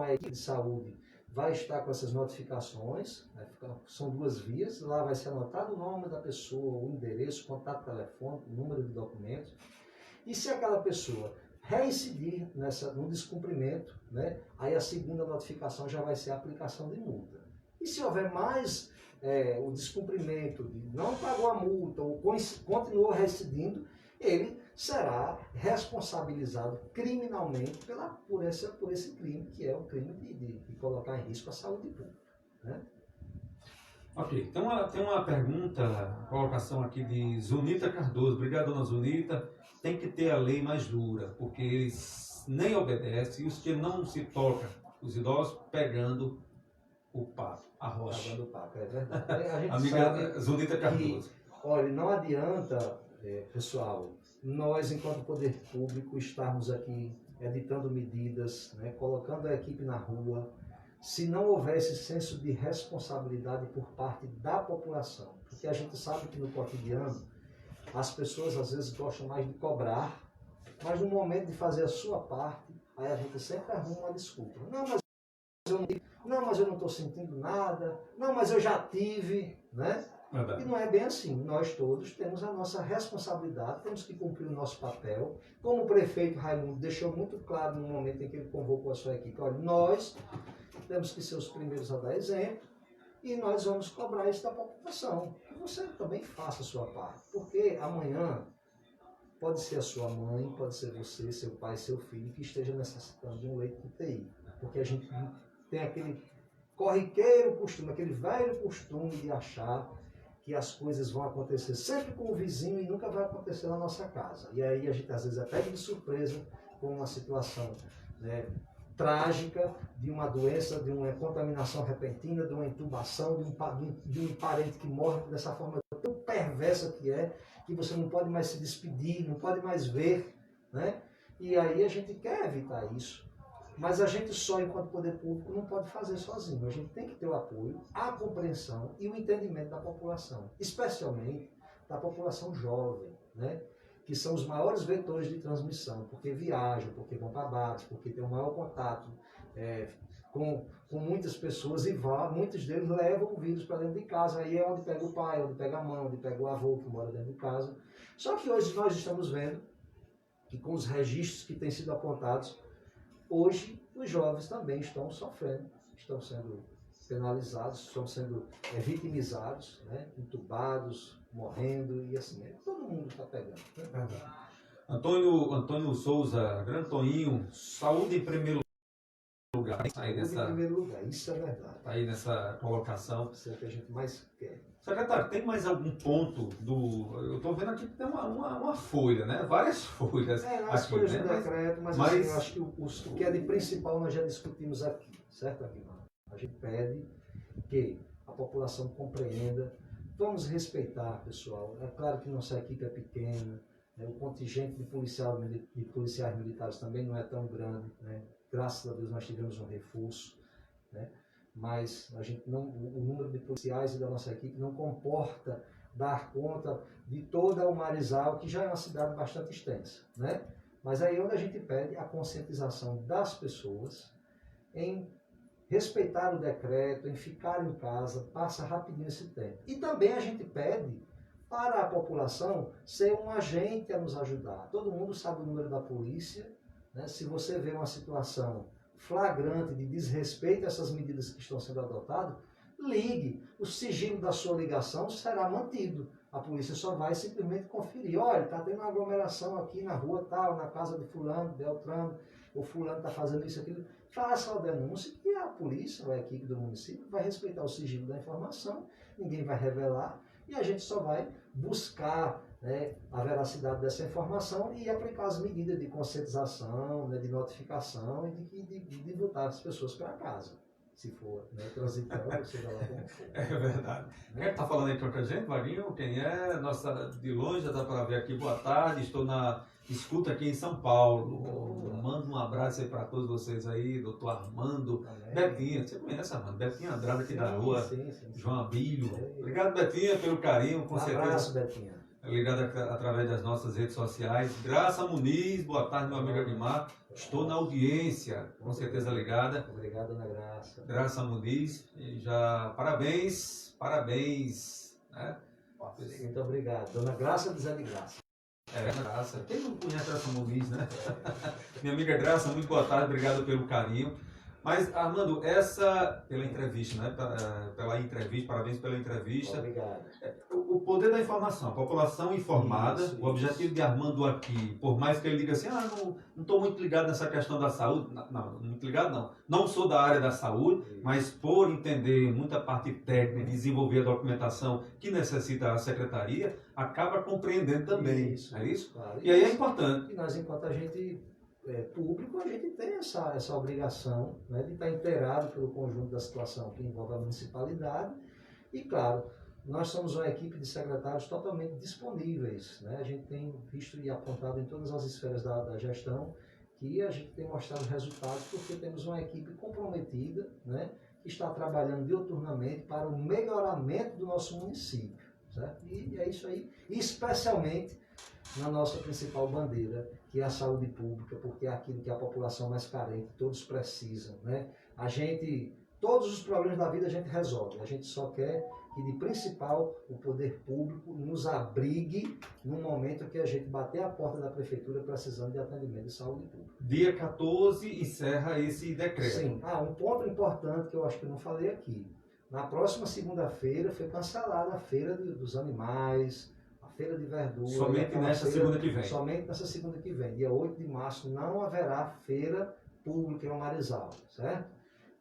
a equipe de saúde vai estar com essas notificações, são 2 vias, lá vai ser anotado o nome da pessoa, o endereço, contato telefônico, número de documentos, e se aquela pessoa reincidir no descumprimento, né, aí a segunda notificação já vai ser a aplicação de multa. E se houver mais o descumprimento, não pagou a multa ou continuou reincidindo, ele será responsabilizado criminalmente por esse crime, que é o crime de colocar em risco a saúde pública. Né? Ok, então tem uma pergunta, colocação aqui de Zunita Cardoso. Obrigado, dona Zunita. Tem que ter a lei mais dura, porque eles nem obedecem, e os que não se tocam, os idosos pegando o pato, a rocha. Pegando o pato, é verdade. A gente Amiga sabe Zunita Cardoso. Olha, não adianta, pessoal, nós, enquanto poder público, estarmos aqui editando medidas, né, colocando a equipe na rua, se não houver esse senso de responsabilidade por parte da população. Porque a gente sabe que no cotidiano, as pessoas às vezes gostam mais de cobrar, mas no momento de fazer a sua parte, aí a gente sempre arruma uma desculpa. Não, mas eu não estou sentindo nada. Não, mas eu já tive, né? Verdade. E não é bem assim. Nós todos temos a nossa responsabilidade, temos que cumprir o nosso papel. Como o prefeito Raimundo deixou muito claro no momento em que ele convocou a sua equipe, olha, nós temos que ser os primeiros a dar exemplo e nós vamos cobrar isso da população. E você também faça a sua parte, porque amanhã pode ser a sua mãe, pode ser você, seu pai, seu filho, que esteja necessitando de um leito de UTI. Porque a gente tem aquele corriqueiro costume, aquele velho costume de achar que as coisas vão acontecer sempre com o vizinho e nunca vai acontecer na nossa casa. E aí a gente às vezes é pego de surpresa com uma situação, né, trágica, de uma doença, de uma contaminação repentina, de uma intubação, de um parente que morre dessa forma tão perversa que você não pode mais se despedir, não pode mais ver, né? E aí a gente quer evitar isso. Mas a gente só, enquanto poder público, não pode fazer sozinho. A gente tem que ter o apoio, a compreensão e o entendimento da população, especialmente da população jovem, né? Que são os maiores vetores de transmissão, porque viajam, porque vão para bares, porque tem um maior contato com muitas pessoas e muitos deles levam o vírus para dentro de casa. Aí é onde pega o pai, onde pega a mãe, onde pega o avô que mora dentro de casa. Só que hoje nós estamos vendo que com os registros que têm sido apontados, hoje, os jovens também estão sofrendo, estão sendo penalizados, estão sendo vitimizados, né? Entubados, morrendo e assim, todo mundo está pegando. Né? Antônio Souza, grande Toninho, saúde em primeiro lugar. Tá aí Saúde em primeiro lugar, isso é verdade. Está aí nessa colocação. Isso é o que a gente mais quer. Secretário, tem mais algum ponto eu estou vendo aqui que tem uma folha, né? Várias folhas. As aqui, folhas né? do decreto, mas assim, eu acho que o que é de principal nós já discutimos aqui, certo, Aguilar? A gente pede que a população compreenda, vamos respeitar, pessoal. É claro que nossa equipe é pequena, né? O contingente de policiais militares também não é tão grande, né? Graças a Deus nós tivemos um reforço, né? Mas a gente não, o número de policiais e da nossa equipe não comporta dar conta de toda o Marizal, que já é uma cidade bastante extensa, né? Mas aí onde a gente pede a conscientização das pessoas em respeitar o decreto, em ficar em casa, passa rapidinho esse tempo. E também a gente pede para a população ser um agente a nos ajudar. Todo mundo sabe o número da polícia, né? Se você vê uma situação flagrante de desrespeito a essas medidas que estão sendo adotadas, ligue. O sigilo da sua ligação será mantido. A polícia só vai simplesmente conferir. Olha, está tendo uma aglomeração aqui na rua tal, na casa de fulano, Beltrano, o fulano está fazendo isso, aquilo. Faça a denúncia que a polícia, ou a equipe do município, vai respeitar o sigilo da informação, ninguém vai revelar, e a gente só vai buscar, né, a veracidade dessa informação e aplicar as medidas de conscientização, né, de notificação e de botar as pessoas para casa, se for, né, transitando, seja lá como for. É verdade. Quem está falando aí com a gente, Vaguinho? Quem é? Nossa, de longe já dá para ver aqui. Boa tarde, estou na escuta aqui em São Paulo. Mando um abraço aí para todos vocês aí, doutor Armando. Amém. Betinha, você conhece, Armando? Betinha Andrade aqui da rua. Sim. João Abílio. Obrigado, Betinha, pelo carinho, com certeza. Abraço, Betinha. Ligado através das nossas redes sociais. Graça Muniz, boa tarde, meu amigo Aguimar. Estou na audiência, com certeza ligada. Obrigado, Dona Graça. Graça Muniz, e já parabéns, né? Muito obrigado. Dona Graça de Zé de Graça. Graça. Quem não conhece Graça Muniz, né? Minha amiga Graça, muito boa tarde, obrigado pelo carinho. Mas, Armando, pela entrevista, né? Parabéns pela entrevista. Obrigado. O poder da informação, a população informada, isso. O objetivo de Armando aqui, por mais que ele diga assim, não estou muito ligado nessa questão da saúde, não, muito ligado não sou da área da saúde, isso. Mas por entender muita parte técnica, desenvolver a documentação que necessita a secretaria, acaba compreendendo também, isso. É isso? Claro. E aí é importante. E nós, enquanto a gente público, a gente tem essa obrigação, né, de estar inteirado pelo conjunto da situação que envolve a municipalidade e, claro, nós somos uma equipe de secretários totalmente disponíveis, né? A gente tem visto e apontado em todas as esferas da gestão que a gente tem mostrado resultados porque temos uma equipe comprometida, né, que está trabalhando diuturnamente para o melhoramento do nosso município, certo? E é isso aí, e especialmente na nossa principal bandeira, que é a saúde pública, porque é aquilo que a população mais carente, todos precisam, né? Todos os problemas da vida a gente resolve, a gente só quer que de principal o poder público nos abrigue no momento que a gente bater a porta da prefeitura precisando de atendimento de saúde pública. Dia 14 encerra esse decreto. Sim, um ponto importante que eu acho que eu não falei aqui, na próxima segunda-feira foi cancelada a feira dos animais, feira de verdura. Somente nessa segunda que vem. Somente nessa segunda que vem. Dia 8 de março não haverá feira pública em Marizal, certo?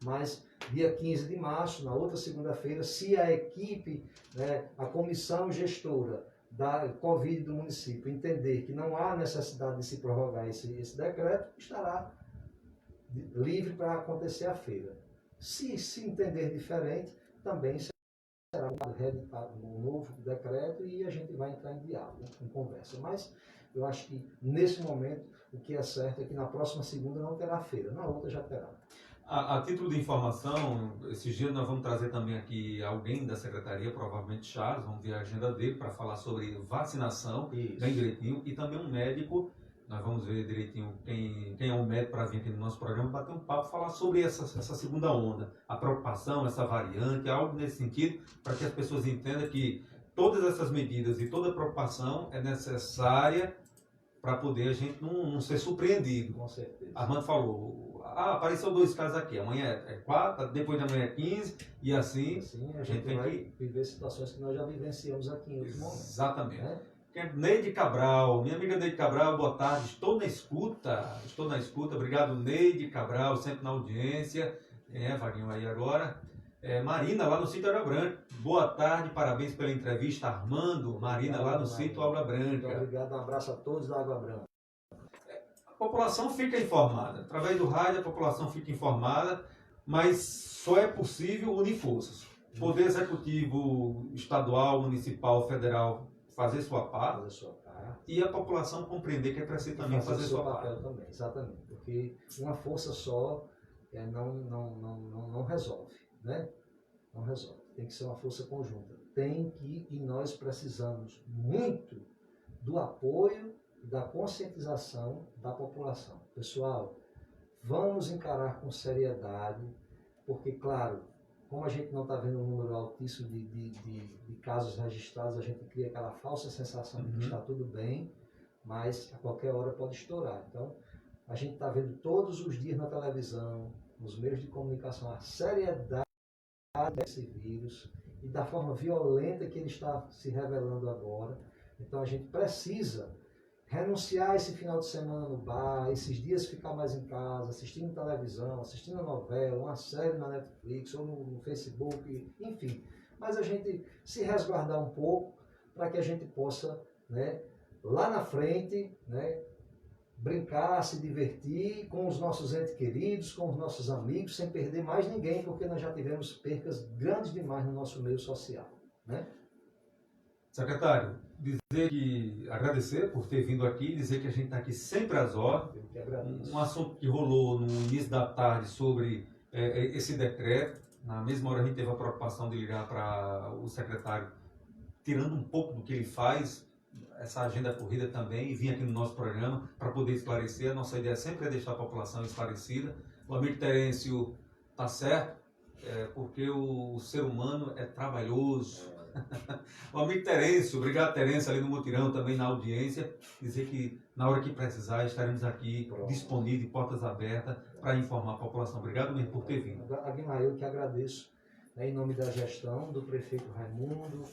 mas dia 15 de março, na outra segunda-feira, se a equipe, né, a comissão gestora da Covid do município entender que não há necessidade de se prorrogar esse decreto, estará livre para acontecer a feira. Se entender diferente, também será reeditado um novo decreto e a gente vai entrar em diálogo, em conversa. Mas eu acho que, nesse momento, o que é certo é que na próxima segunda não terá feira, na outra já terá. A título de informação, esses dias nós vamos trazer também aqui alguém da secretaria, provavelmente Charles, vamos ver a agenda dele para falar sobre vacinação, Isso. bem direitinho, e também um médico. Nós vamos ver direitinho quem é um médico para vir aqui no nosso programa, bater um papo, falar sobre essa segunda onda, a preocupação, essa variante, algo nesse sentido, para que as pessoas entendam que todas essas medidas e toda a preocupação é necessária para poder a gente não ser surpreendido. Com certeza. Armando falou, apareceu 2 casos aqui, amanhã é 4, depois da manhã é 15, e assim a gente tem vai que viver situações que nós já vivenciamos aqui em outros momentos. Exatamente. Né? Neide Cabral, minha amiga Neide Cabral, boa tarde, estou na escuta, obrigado Neide Cabral, sempre na audiência. Quem é, Vaguinho, aí agora? Marina, lá no sítio Água Branca, boa tarde, parabéns pela entrevista, Armando. Marina, lá no sítio Água Branca. Muito obrigado, um abraço a todos da Água Branca. A população fica informada, através do rádio a população fica informada, mas só é possível unir forças. Poder Executivo Estadual, Municipal, Federal fazer sua parte e a população compreender que é preciso também fazer sua parte. Também, exatamente, porque uma força só não resolve, né? Não resolve, tem que ser uma força conjunta. E nós precisamos muito do apoio e da conscientização da população. Pessoal, vamos encarar com seriedade, porque, claro, como a gente não está vendo um número altíssimo de casos registrados, a gente cria aquela falsa sensação de que está tudo bem, mas a qualquer hora pode estourar. Então, a gente está vendo todos os dias na televisão, nos meios de comunicação, a seriedade desse vírus e da forma violenta que ele está se revelando agora. Então, a gente precisa renunciar esse final de semana no bar, esses dias ficar mais em casa, assistindo televisão, assistindo a novela, uma série na Netflix ou no Facebook, enfim. Mas a gente se resguardar um pouco para que a gente possa, né, lá na frente, né, brincar, se divertir com os nossos entes queridos, com os nossos amigos, sem perder mais ninguém, porque nós já tivemos percas grandes demais no nosso meio social, né? Secretário, agradecer por ter vindo aqui, dizer que a gente está aqui sempre às ordens. Um assunto que rolou no início da tarde sobre esse decreto. Na mesma hora a gente teve a preocupação de ligar para o secretário, tirando um pouco do que ele faz, essa agenda corrida também, e vir aqui no nosso programa para poder esclarecer. A nossa ideia sempre é deixar a população esclarecida. O amigo Terêncio está certo, porque o ser humano é trabalhoso. O amigo Terêncio, obrigado Terêncio, ali no Mutirão, também na audiência, dizer que na hora que precisar estaremos aqui disponíveis, portas abertas, para informar a população. Obrigado mesmo por ter vindo. Aguilar, eu que agradeço, né, em nome da gestão, do prefeito Raimundo,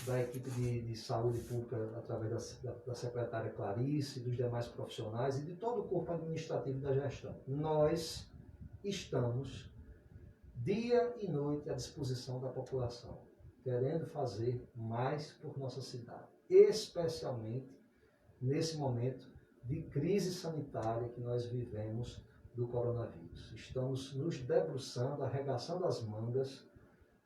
da equipe de saúde pública, através da secretária Clarice, dos demais profissionais e de todo o corpo administrativo da gestão. Nós estamos dia e noite à disposição da população, querendo fazer mais por nossa cidade, especialmente nesse momento de crise sanitária que nós vivemos do coronavírus. Estamos nos debruçando, arregaçando as mangas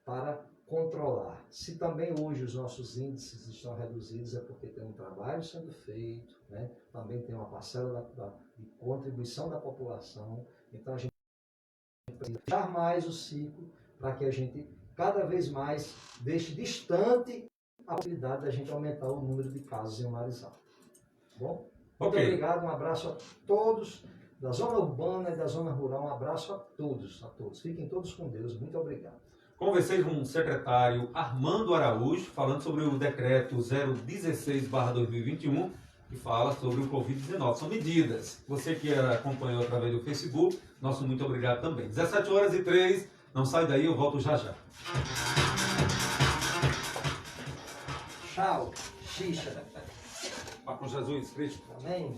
para controlar. Se também hoje os nossos índices estão reduzidos, é porque tem um trabalho sendo feito, né? Também tem uma parcela de contribuição da população. Então a gente precisa fechar mais o ciclo para que a gente cada vez mais deixe distante a possibilidade da gente aumentar o número de casos em Marizal. Bom? Muito obrigado, um abraço a todos da zona urbana e da zona rural, um abraço a todos. Fiquem todos com Deus, muito obrigado. Conversei com o secretário Armando Araújo, falando sobre o decreto 016/2021, que fala sobre o Covid-19. São medidas. Você que acompanhou através do Facebook, nosso muito obrigado também. 17h03, não sai daí, eu volto já já. Tchau, xixa. Vá com Jesus Cristo. Amém.